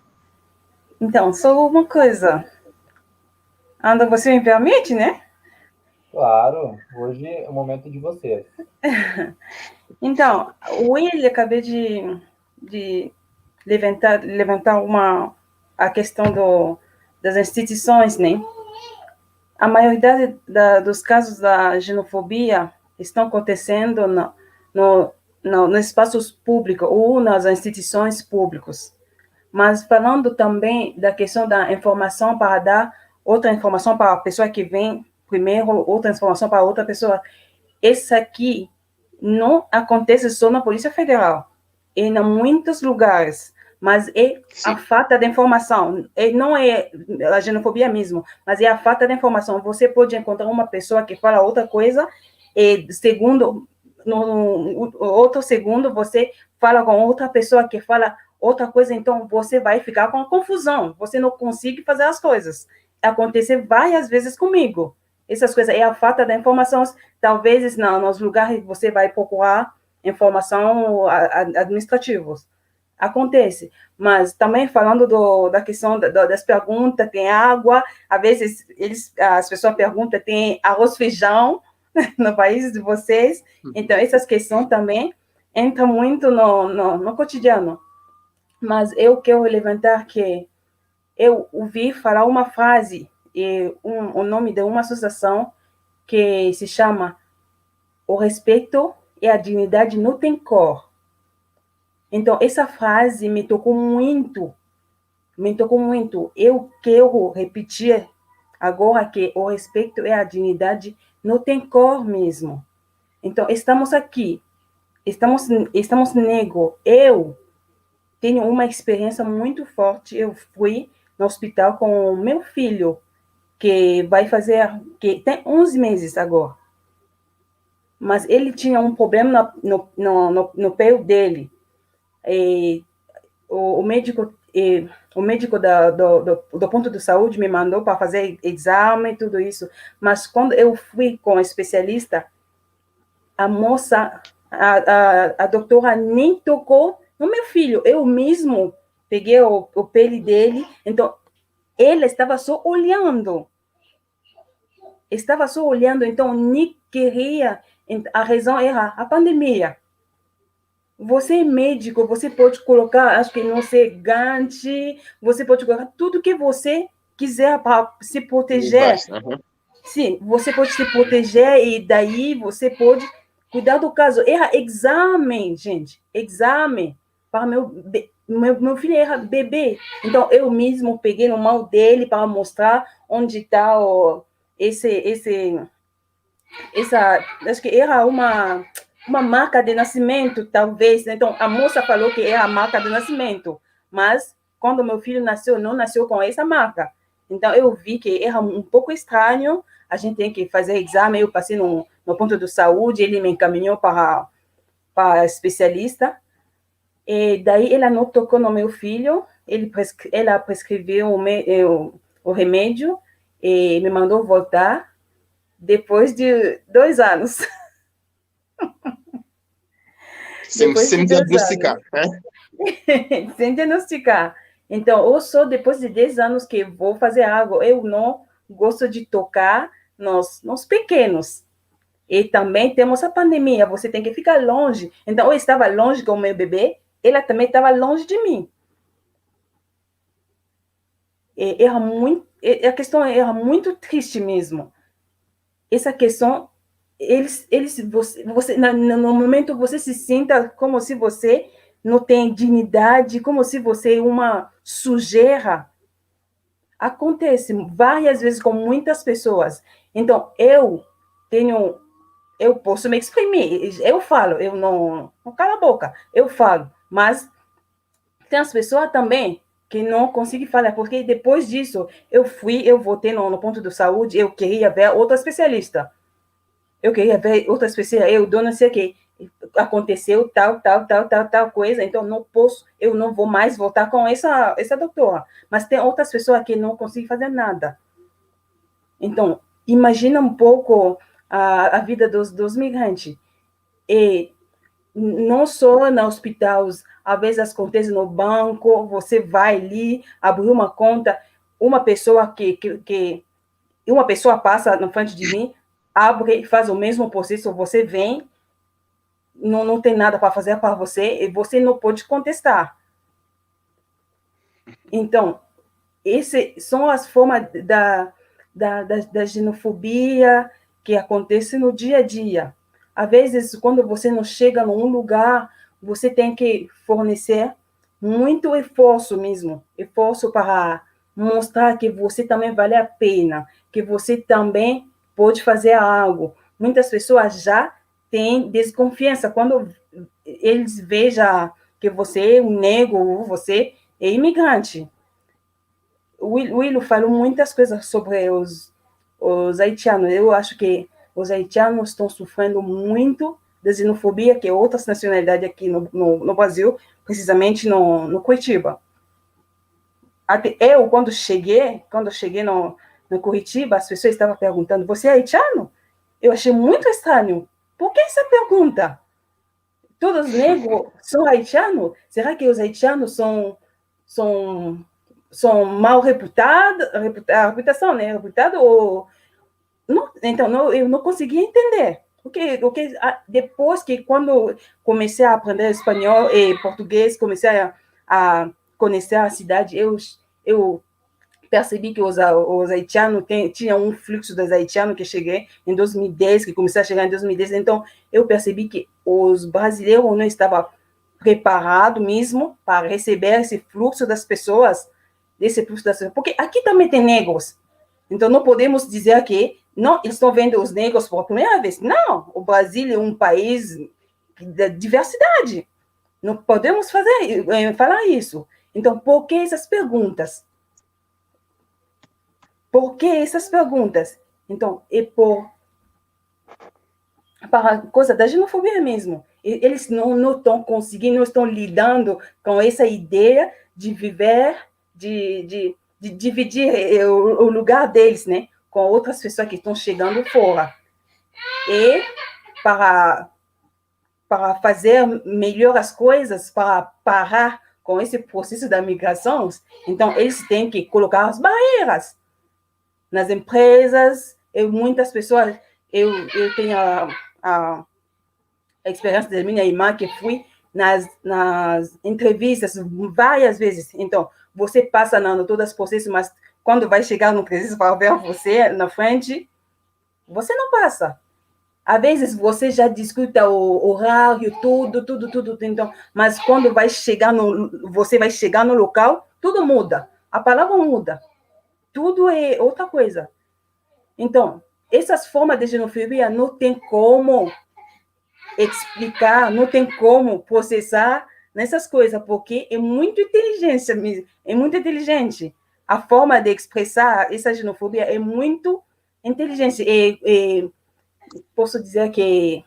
Speaker 3: Então, só uma coisa. Anda, você me permite, né?
Speaker 1: Claro, hoje é o momento de vocês.
Speaker 3: Então, o Will acabei de levantar a questão das instituições, né? A maioria dos casos da xenofobia estão acontecendo nos espaços públicos ou nas instituições públicas. Mas falando também da questão da informação para dar outra informação para a pessoa que vem primeiro, outra informação para outra pessoa. Esse aqui não acontece só na Polícia Federal, em muitos lugares, mas é a falta de informação, não é a xenofobia mesmo, mas é a falta de informação. Você pode encontrar uma pessoa que fala outra coisa, e no outro segundo você fala com outra pessoa que fala outra coisa, então você vai ficar com confusão, você não consegue fazer as coisas. Aconteceu várias vezes comigo. Essas coisas é a falta de informação. Talvez nos lugares você vai procurar informação administrativos, Acontece. Mas também falando da questão das perguntas, tem água, às vezes as pessoas perguntam, tem arroz feijão no país de vocês. Então, essas questões também entram muito no cotidiano. Mas eu quero levantar que eu ouvi falar uma frase, o nome de uma associação que se chama O Respeito e a Dignidade Não Tem Cor. Então, essa frase me tocou muito. Eu quero repetir agora que o respeito e a dignidade não tem cor mesmo. Então, estamos aqui, estamos negros. Eu tenho uma experiência muito forte. Eu fui no hospital com o meu filho, que tem 11 meses agora. Mas ele tinha um problema no pé dele. E o médico do ponto de saúde me mandou para fazer exame e tudo isso. Mas quando eu fui com o especialista, a moça, a doutora nem tocou no meu filho. Eu mesmo peguei o pele dele. Então, ele estava só olhando. Então, nem queria. A razão era a pandemia. Você é médico, você pode colocar, acho que não sei, gante, você pode colocar tudo que você quiser para se proteger. Sim, você pode se proteger e daí você pode cuidar do caso. Era exame, gente, exame para meu filho era bebê. Então, eu mesmo peguei no mão dele para mostrar onde está acho que era uma marca de nascimento, talvez. Então, a moça falou que é a marca de nascimento, mas quando meu filho nasceu, não nasceu com essa marca. Então, eu vi que era um pouco estranho, a gente tem que fazer exame. Eu passei no ponto de saúde, ele me encaminhou para especialista, e daí ela não tocou no meu filho, ela prescreveu o remédio e me mandou voltar depois de 2 anos.
Speaker 4: Sem diagnosticar, né?
Speaker 3: Sem diagnosticar. Então, eu só depois de 10 anos que vou fazer algo. Eu não gosto de tocar nos pequenos. E também temos a pandemia, você tem que ficar longe. Então, eu estava longe com o meu bebê, ela também estava longe de mim. A questão era muito triste mesmo. Essa questão, no momento você se sinta como se você não tem dignidade, como se você é uma sujeira. Acontece várias vezes com muitas pessoas. Então, eu posso me exprimir, eu falo, eu não calo a boca, eu falo, mas tem as pessoas também que não conseguem falar, porque depois disso, eu voltei no ponto de saúde, eu queria ver outra especialista. Eu não sei o que aconteceu, tal coisa, então eu não vou mais voltar com essa doutora. Mas tem outras pessoas que não conseguem fazer nada. Então, imagina um pouco a vida dos migrantes. E não só no hospital, às vezes acontece no banco, você vai ali, abrir uma conta, uma pessoa uma pessoa passa na frente de mim, abre, faz o mesmo processo, você vem, não tem nada para fazer para você, e você não pode contestar. Então, essas são as formas da xenofobia que acontece no dia a dia. Às vezes, quando você não chega num lugar, você tem que fornecer muito esforço mesmo, esforço para mostrar que você também vale a pena, que você também pode fazer algo. Muitas pessoas já têm desconfiança quando eles vejam que você é um negro, você é imigrante. O Willo falou muitas coisas sobre os haitianos. Eu acho que os haitianos estão sofrendo muito de xenofobia que outras nacionalidades aqui no Brasil, precisamente no Curitiba. Até eu, quando cheguei no Curitiba, as pessoas estavam perguntando, você é haitiano? Eu achei muito estranho. Por que essa pergunta? todos os negros são haitianos? Será que os haitianos são mal reputados? A reputação, né? Reputado ou... Não, então, não, eu não conseguia entender. Depois que, quando comecei a aprender espanhol e português, comecei a conhecer a cidade, eu percebi que os haitianos tinham um fluxo dos haitianos que cheguei em 2010, que comecei a chegar em 2010. Então, eu percebi que os brasileiros não estavam preparados mesmo para receber esse fluxo das pessoas, porque aqui também tem negros. Então, não podemos dizer que não, eles estão vendo os negros pela primeira vez. Não, o Brasil é um país de diversidade. Não podemos falar isso. Então, por que essas perguntas? Por que essas perguntas? Então, para a coisa da xenofobia mesmo. Eles não estão conseguindo, não estão lidando com essa ideia de viver, de dividir o lugar deles, né, com outras pessoas que estão chegando fora. E para fazer melhor as coisas, para parar com esse processo da migração, então eles têm que colocar as barreiras nas empresas. Muitas pessoas, eu tenho a experiência da minha irmã, que fui nas entrevistas várias vezes. Então, você passa todas as processos, mas quando vai chegar no processo para ver você na frente, você não passa. Às vezes você já discuta o horário, tudo. Então, mas quando você vai chegar no local, tudo muda. A palavra muda. Tudo é outra coisa. Então, essas formas de xenofobia não tem como explicar, não tem como processar nessas coisas, porque é muito inteligência mesmo, é muito inteligente. A forma de expressar essa xenofobia é muito inteligente. Posso dizer que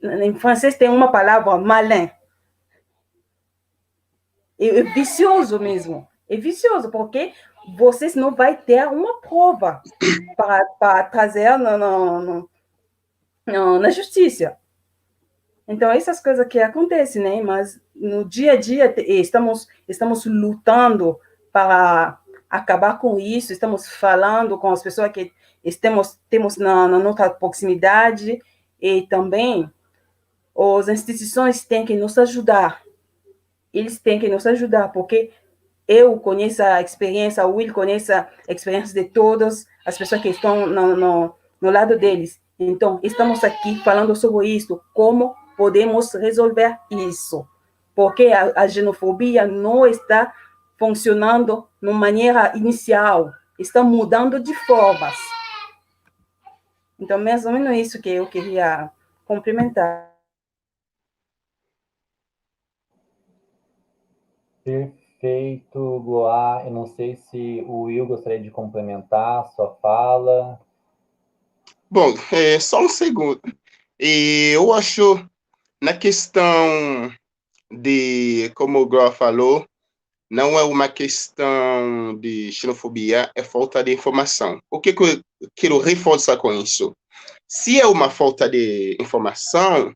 Speaker 3: em francês tem uma palavra, malin. É vicioso mesmo. É vicioso, porque vocês não vai ter uma prova para trazer na justiça. Então, essas coisas que acontecem, né? Mas no dia a dia estamos lutando para acabar com isso, estamos falando com as pessoas que temos na nossa proximidade, e também as instituições têm que nos ajudar. Eles têm que nos ajudar, porque eu conheço a experiência, o Will conhece a experiência de todas as pessoas que estão no lado deles. Então, estamos aqui falando sobre isso, como podemos resolver isso. Porque a xenofobia não está funcionando de uma maneira inicial, está mudando de formas. Então, mais ou menos isso que eu queria complementar.
Speaker 1: Perfeito, Gloá. Eu não sei se o Will gostaria de complementar a sua fala.
Speaker 4: Bom, só um segundo. Eu acho, na questão de, como o Gloa falou, não é uma questão de xenofobia, é falta de informação. O que eu quero reforçar com isso? Se é uma falta de informação,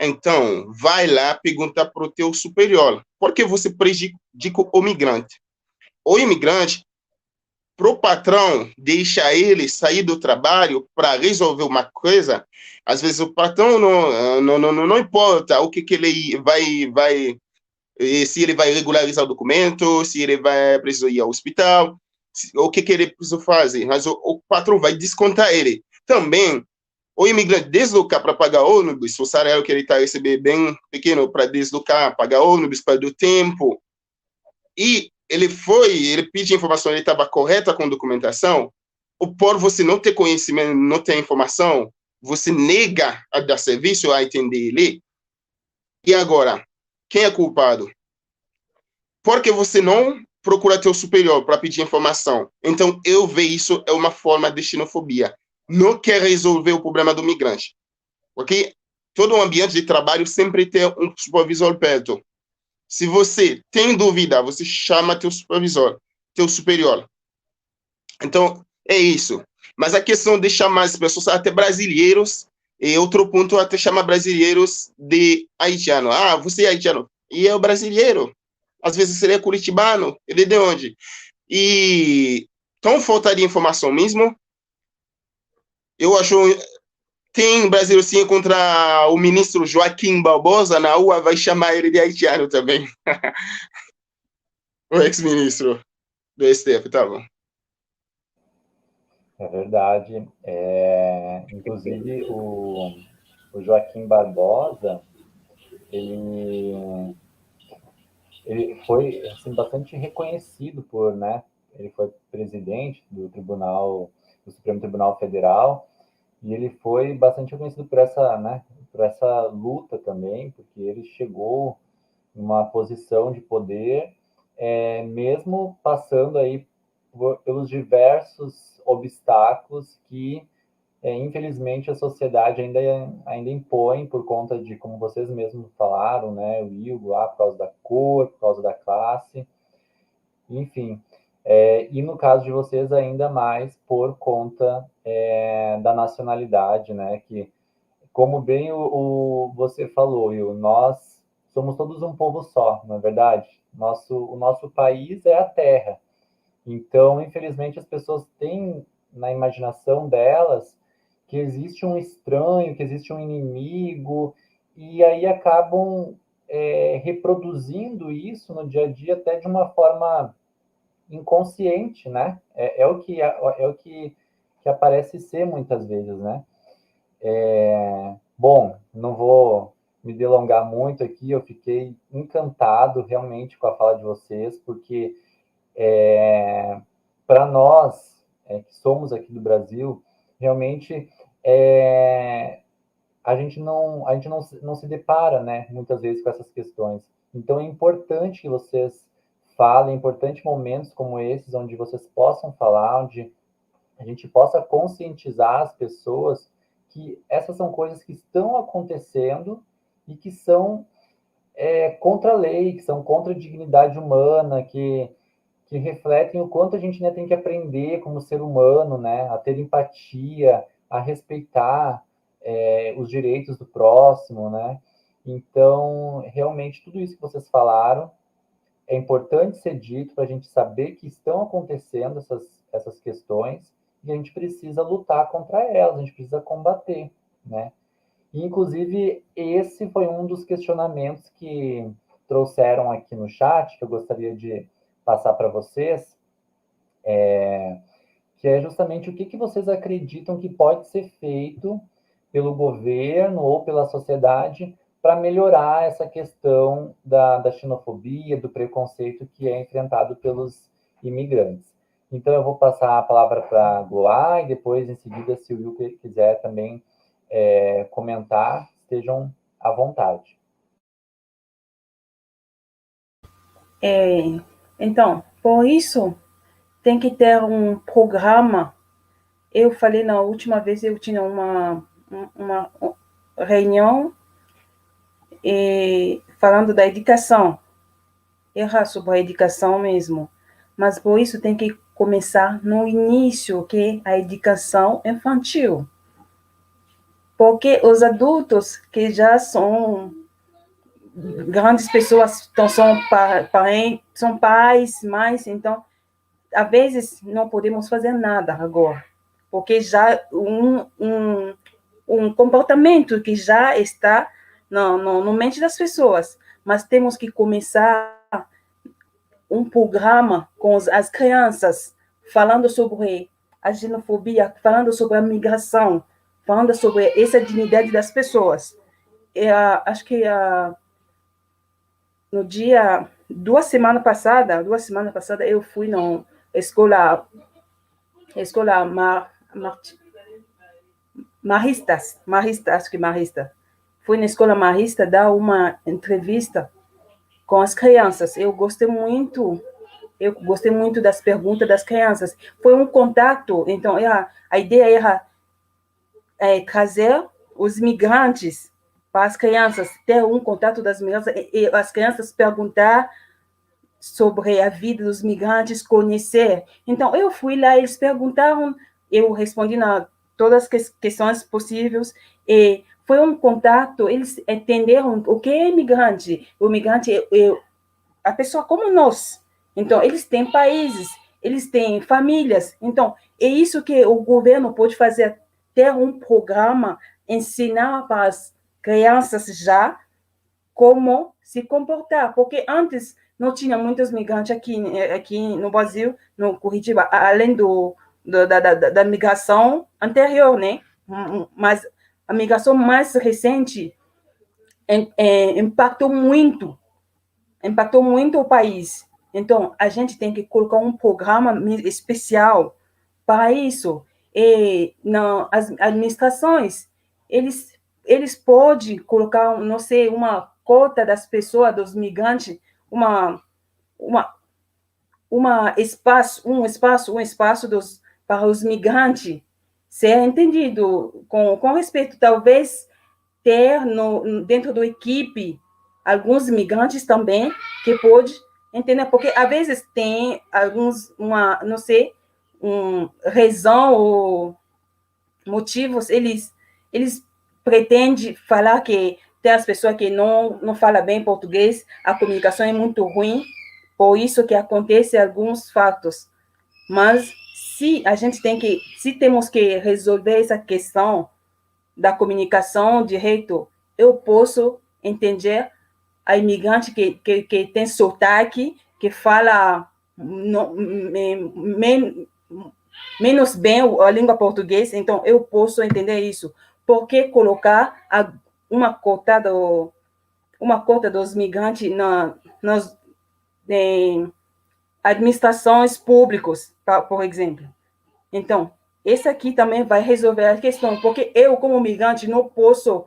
Speaker 4: então vai lá perguntar para o teu superior. Por que você prejudica o migrante? O imigrante, para o patrão deixar ele sair do trabalho para resolver uma coisa, às vezes o patrão não importa o que ele vai se ele vai regularizar o documento, se ele vai precisar ir ao hospital, o que ele precisa fazer, mas o patrão vai descontar ele. Também, o imigrante deslocar para pagar ônibus, o salário que ele está recebendo bem pequeno para deslocar, pagar ônibus, para o tempo, e ele pediu informação, ele estava correto com a documentação, por você não ter conhecimento, não ter informação, você nega a dar serviço, a atender ele. E agora, quem é culpado? Porque você não procura teu superior para pedir informação. Então, eu vejo isso é uma forma de xenofobia. Não quer resolver o problema do migrante. Ok? Todo ambiente de trabalho sempre tem um supervisor perto. Se você tem dúvida, você chama teu supervisor, teu superior. Então, é isso. Mas a questão de chamar as pessoas, até brasileiros, E outro ponto, até chama brasileiros de haitiano. Ah, você é haitiano. E é o brasileiro. Às vezes seria curitibano. Ele é de onde? E tão falta de informação mesmo. Eu acho... Tem brasileiro, se encontrar o ministro Joaquim Barbosa na rua, vai chamar ele de haitiano também. O ex-ministro do STF, tá bom.
Speaker 1: É verdade. Inclusive, o Joaquim Barbosa, ele, ele foi assim, bastante reconhecido por, né? Ele foi presidente do Supremo Tribunal Federal, e ele foi bastante reconhecido por essa, né? Por essa luta também, porque ele chegou numa posição de poder, mesmo passando aí pelos diversos obstáculos que, infelizmente, a sociedade ainda impõe por conta de, como vocês mesmos falaram, né, o Hugo, lá, por causa da cor, por causa da classe, enfim. E no caso de vocês, ainda mais por conta da nacionalidade, né, que, como bem você falou, Will, nós somos todos um povo só, não é verdade? O nosso país é a terra. Então, infelizmente, as pessoas têm na imaginação delas que existe um estranho, que existe um inimigo, e aí acabam reproduzindo isso no dia a dia até de uma forma inconsciente, né? É o que aparece ser muitas vezes, né? Bom, não vou me delongar muito aqui, eu fiquei encantado realmente com a fala de vocês, porque para nós que somos aqui do Brasil, realmente a gente não se depara, né, muitas vezes com essas questões. Então é importante que vocês falem, é importante momentos como esses, onde vocês possam falar, onde a gente possa conscientizar as pessoas que essas são coisas que estão acontecendo e que são contra a lei, que são contra a dignidade humana, que refletem o quanto a gente, né, tem que aprender como ser humano, né, a ter empatia, a respeitar os direitos do próximo, né? Então, realmente, tudo isso que vocês falaram é importante ser dito para a gente saber que estão acontecendo essas questões e a gente precisa lutar contra elas, a gente precisa combater, né? E, inclusive, esse foi um dos questionamentos que trouxeram aqui no chat, que eu gostaria de passar para vocês, que é justamente o que vocês acreditam que pode ser feito pelo governo ou pela sociedade para melhorar essa questão da xenofobia, do preconceito que é enfrentado pelos imigrantes. Então, eu vou passar a palavra para a Gloá e depois, em seguida, se o Will quiser também comentar, estejam à vontade.
Speaker 3: Então, por isso, tem que ter um programa. Eu falei na última vez, eu tinha uma reunião falando da educação. Era sobre a educação mesmo. Mas por isso tem que começar no início, que é a educação infantil. Porque os adultos que já são grandes pessoas, então são pais, mães, então, às vezes, não podemos fazer nada agora, porque já um comportamento que já está no mente das pessoas, mas temos que começar um programa com as crianças, falando sobre a xenofobia, falando sobre a migração, falando sobre essa dignidade das pessoas. Acho que no dia, 2 semanas passadas, eu fui na escola Marista, acho que Marista. Fui na escola Marista dar uma entrevista com as crianças. Eu gostei muito das perguntas das crianças. Foi um contato, então a ideia era trazer os migrantes para as crianças, ter um contato das crianças, e as crianças perguntar sobre a vida dos migrantes, conhecer. Então, eu fui lá, eles perguntaram, eu respondi todas as questões possíveis, e foi um contato, eles entenderam o que é imigrante. O imigrante é a pessoa como nós. Então, eles têm países, eles têm famílias. Então, é isso que o governo pode fazer, ter um programa, ensinar para as crianças já como se comportar, porque antes não tinha muitos migrantes aqui no Brasil, no Curitiba, além da migração anterior, né? Mas a migração mais recente impactou muito o país. Então, a gente tem que colocar um programa especial para isso. E as administrações, eles podem colocar, não sei, uma cota das pessoas, dos migrantes, um espaço para os migrantes ser entendido com respeito. Talvez ter dentro da equipe alguns migrantes também que pode entender, porque às vezes tem não sei, razão ou motivos, eles pretendem falar que tem as pessoas que não falam bem português, a comunicação é muito ruim, por isso que acontece alguns fatos. Mas se temos que resolver essa questão da comunicação direito, eu posso entender a imigrante que tem sotaque, que fala menos bem a língua portuguesa, então eu posso entender isso. Por que colocar uma cota dos migrantes nas administrações públicas, por exemplo? Então, esse aqui também vai resolver a questão, porque eu, como migrante, não posso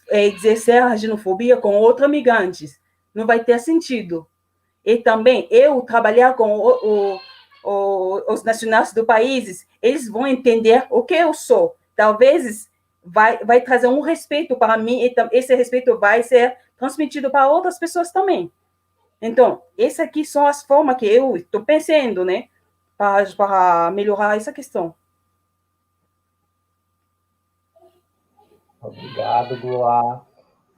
Speaker 3: exercer a xenofobia com outros migrantes. Não vai ter sentido. E também, eu trabalhar com os nacionais do país, eles vão entender o que eu sou. Talvez vai trazer um respeito para mim, e esse respeito vai ser transmitido para outras pessoas também. Então, essas aqui são as formas que eu estou pensando, né, para melhorar essa questão.
Speaker 1: Obrigado, Goulart.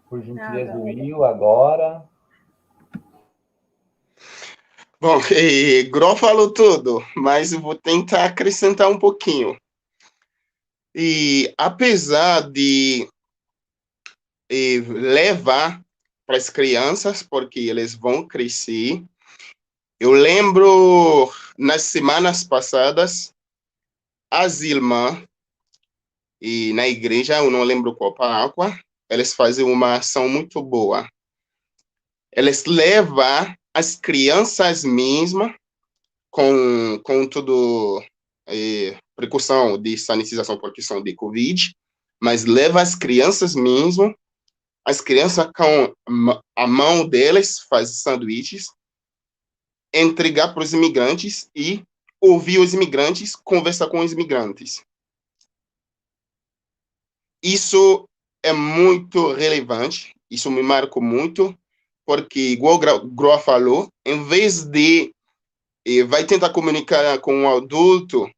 Speaker 1: Por gentileza, o Will, agora.
Speaker 4: Bom, Gro falou tudo, mas eu vou tentar acrescentar um pouquinho. E apesar de levar para as crianças, porque eles vão crescer, eu lembro nas semanas passadas, as irmãs, e na igreja, eu não lembro qual parábola, eles fazem uma ação muito boa. Eles levam as crianças mesmo com tudo precaução de sanitização por questão de Covid, mas leva as crianças mesmo, as crianças com a mão deles faz sanduíches, entregar para os imigrantes e ouvir os imigrantes, conversar com os imigrantes. Isso é muito relevante, isso me marcou muito, porque, igual o Groa falou, em vez de vai tentar comunicar com um adulto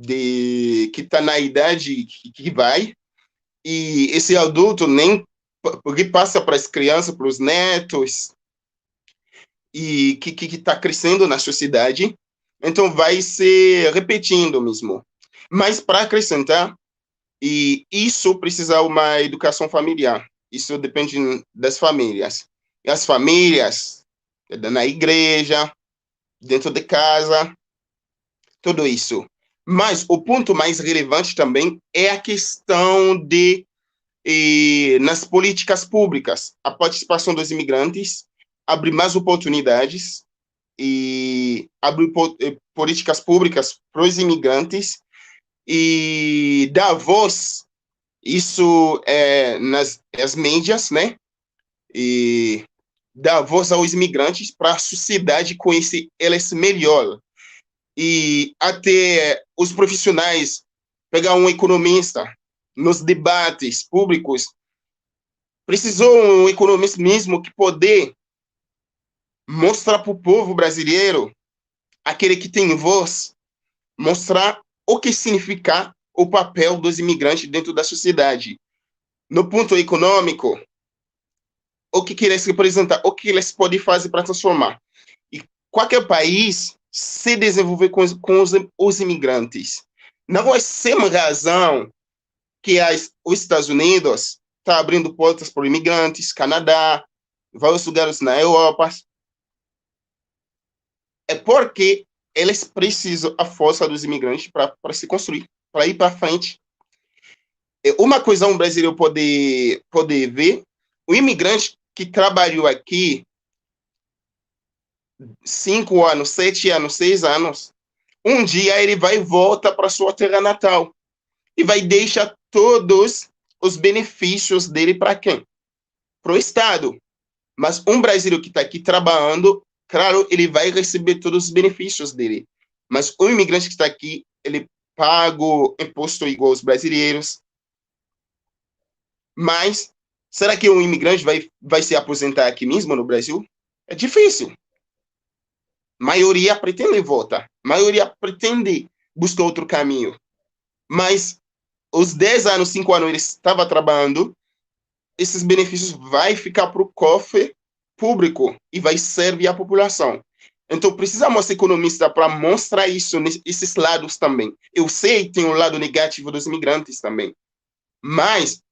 Speaker 4: que está na idade que vai, e esse adulto nem porque passa para as crianças, para os netos, e que está crescendo na sociedade, então vai se repetindo mesmo. Mas para acrescentar, e isso precisa uma educação familiar, isso depende das famílias. E as famílias, na igreja, dentro de casa, tudo isso. Mas o ponto mais relevante também é a questão nas políticas públicas, a participação dos imigrantes, abrir mais oportunidades e abrir políticas públicas para os imigrantes e dar voz, isso nas mídias, né? E dar voz aos imigrantes para a sociedade conhecer eles melhor. E até os profissionais, pegar um economista nos debates públicos, precisou um economista mesmo que poder mostrar para o povo brasileiro, aquele que tem voz, mostrar o que significa o papel dos imigrantes dentro da sociedade. No ponto econômico, o que eles representam, o que eles podem fazer para transformar. E qualquer país se desenvolver com os imigrantes. Não é sem razão que os Estados Unidos está abrindo portas para imigrantes, Canadá, vários lugares na Europa. É porque eles precisam a força dos imigrantes para se construir, para ir para frente. Uma coisa um brasileiro poder ver, o imigrante que trabalhou aqui 5 anos, 7 anos, 6 anos, um dia ele vai voltar para sua terra natal e vai deixar todos os benefícios dele para quem? Para o Estado. Mas um brasileiro que está aqui trabalhando, claro, ele vai receber todos os benefícios dele. Mas o imigrante que está aqui, ele paga imposto igual aos brasileiros. Mas será que um imigrante vai se aposentar aqui mesmo no Brasil? É difícil. A maioria pretende voltar. A maioria pretende buscar outro caminho. Mas os 10 anos, 5 anos ele estava trabalhando, esses benefícios vai ficar para o cofre público e vai servir à população. Então, precisamos ser economistas para mostrar isso, esses lados também. Eu sei que tem um lado negativo dos imigrantes também, mas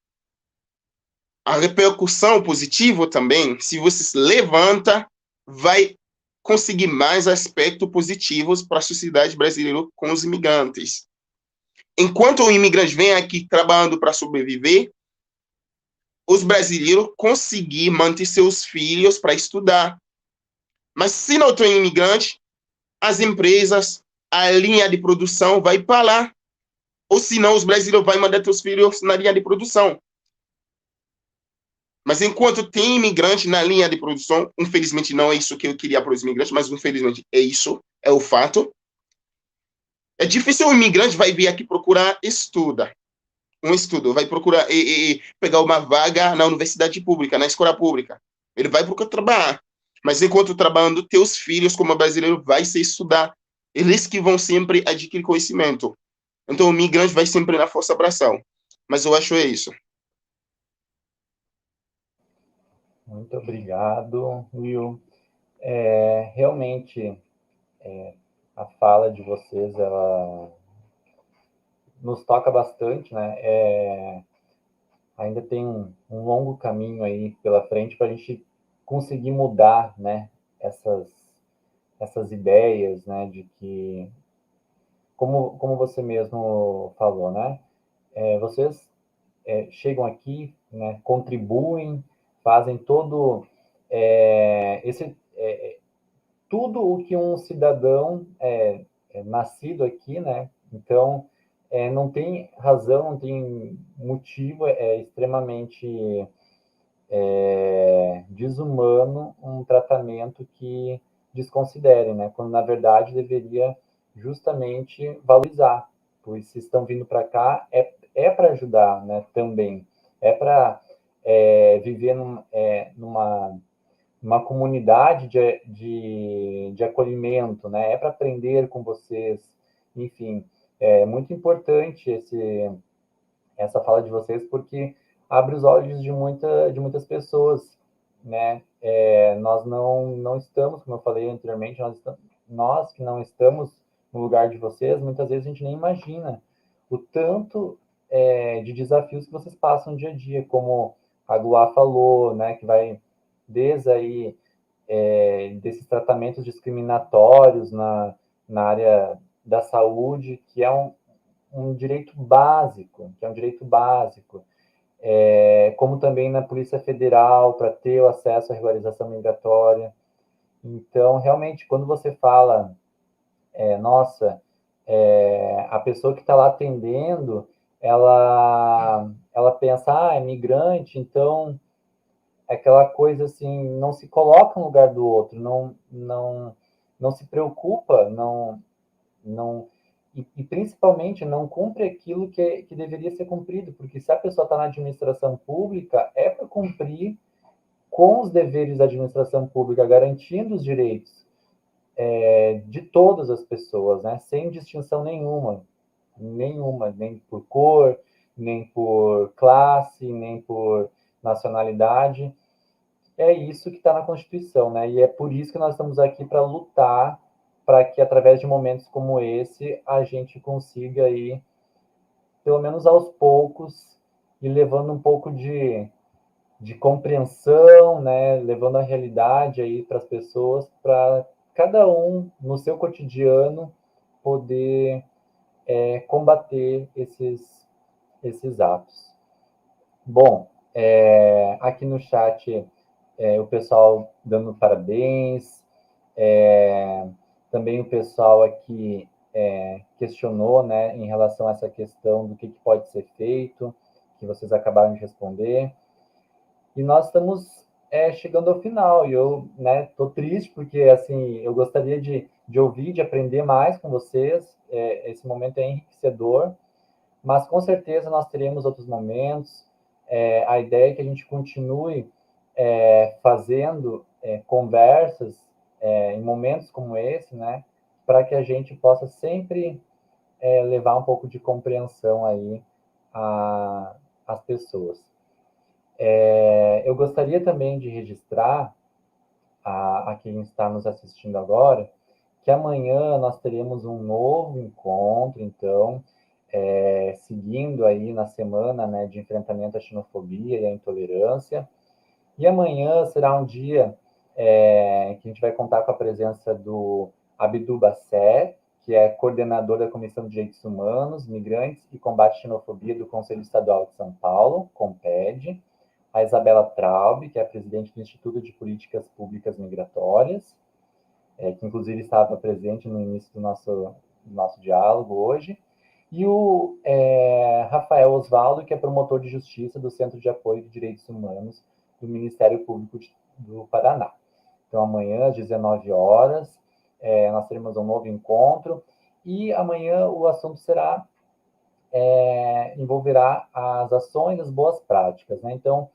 Speaker 4: a repercussão positiva também, se você se levanta, vai conseguir mais aspectos positivos para a sociedade brasileira com os imigrantes. Enquanto o imigrante vem aqui trabalhando para sobreviver, os brasileiros conseguir manter seus filhos para estudar. Mas se não tem imigrante, as empresas, a linha de produção vai para lá. Ou senão os brasileiros vão mandar seus filhos na linha de produção. Mas enquanto tem imigrante na linha de produção, infelizmente não é isso que eu queria para os imigrantes, mas infelizmente é isso, é o fato. É difícil o imigrante vai vir aqui procurar um estudo, vai procurar pegar uma vaga na universidade pública, na escola pública. Ele vai procurar trabalhar. Mas enquanto trabalhando, teus filhos, como brasileiro, vai se estudar. Eles que vão sempre adquirir conhecimento. Então, o migrante vai sempre na força abração. Mas eu acho isso.
Speaker 1: Muito obrigado, Will. Realmente, a fala de vocês, ela nos toca bastante, né? Ainda tem um longo caminho aí pela frente para a gente conseguir mudar, né? Essas ideias, né? De que, como você mesmo falou, né? Vocês chegam aqui, né? Contribuem, fazem todo tudo o que um cidadão nascido aqui, né? Então, não tem razão, não tem motivo, extremamente desumano um tratamento que desconsidere, né? Quando, na verdade, deveria justamente valorizar, pois se estão vindo para cá, para ajudar, né? Também. É para viver numa comunidade de acolhimento, né? É para aprender com vocês, enfim. É muito importante essa fala de vocês, porque abre os olhos de muitas pessoas, né? Nós não estamos, como eu falei anteriormente, nós que não estamos no lugar de vocês, muitas vezes a gente nem imagina o tanto de desafios que vocês passam dia a dia, como a Gua falou, né? Que vai desde aí desses tratamentos discriminatórios na área da saúde, que é um direito básico, como também na Polícia Federal, para ter o acesso à regularização migratória. Então, realmente, quando você fala, nossa, a pessoa que está lá atendendo, ela pensa, é migrante, então aquela coisa assim, não se coloca no lugar do outro, não se preocupa, e principalmente não cumpre aquilo que deveria ser cumprido, porque se a pessoa está na administração pública, é para cumprir com os deveres da administração pública, garantindo os direitos de todas as pessoas, né, sem distinção nenhuma. nenhuma, nem por cor, nem por classe, nem por nacionalidade. É isso que está na Constituição, né? E é por isso que nós estamos aqui para lutar para que, através de momentos como esse, a gente consiga aí, pelo menos aos poucos, ir levando um pouco de compreensão, né? Levando a realidade aí para as pessoas, para cada um, no seu cotidiano, poder combater esses atos. Bom, aqui no chat, o pessoal dando parabéns, também o pessoal aqui questionou, né, em relação a essa questão do que pode ser feito, que vocês acabaram de responder. E nós estamos chegando ao final, e eu estou triste, porque assim, eu gostaria de ouvir, de aprender mais com vocês, esse momento é enriquecedor, mas com certeza nós teremos outros momentos. A ideia é que a gente continue fazendo conversas em momentos como esse, né, para que a gente possa sempre levar um pouco de compreensão aí às pessoas. Eu gostaria também de registrar a quem está nos assistindo agora, que amanhã nós teremos um novo encontro, então, seguindo aí na semana, né, de enfrentamento à xenofobia e à intolerância. E amanhã será um dia que a gente vai contar com a presença do Abdu Bassé, que é coordenador da Comissão de Direitos Humanos, Migrantes e Combate à Xenofobia do Conselho Estadual de São Paulo, COMPED, a Isabela Traub, que é a presidente do Instituto de Políticas Públicas Migratórias, que inclusive estava presente no início do nosso diálogo hoje, e o Rafael Osvaldo, que é promotor de justiça do Centro de Apoio de Direitos Humanos do Ministério Público do Paraná. Então, amanhã, às 19 horas, nós teremos um novo encontro, e amanhã o assunto envolverá as ações e as boas práticas, né? Então,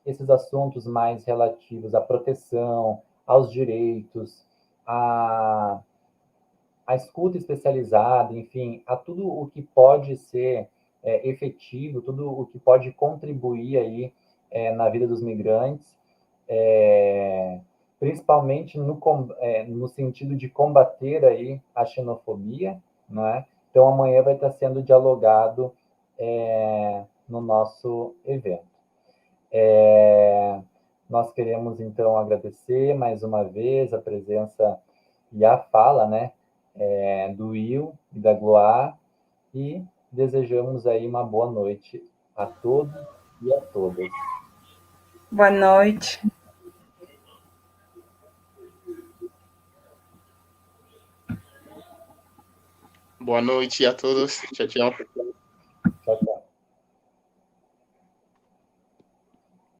Speaker 1: esses assuntos mais relativos à proteção, aos direitos, à escuta especializada, enfim, a tudo o que pode ser efetivo, tudo o que pode contribuir aí na vida dos migrantes, principalmente no sentido de combater aí a xenofobia, né? Então, amanhã vai estar sendo dialogado no nosso evento. Nós queremos, então, agradecer mais uma vez a presença e a fala, né, do Will e da Gloá, e desejamos aí uma boa noite a todos e a todas.
Speaker 3: Boa noite.
Speaker 4: Boa noite a todos. Tchau, tchau.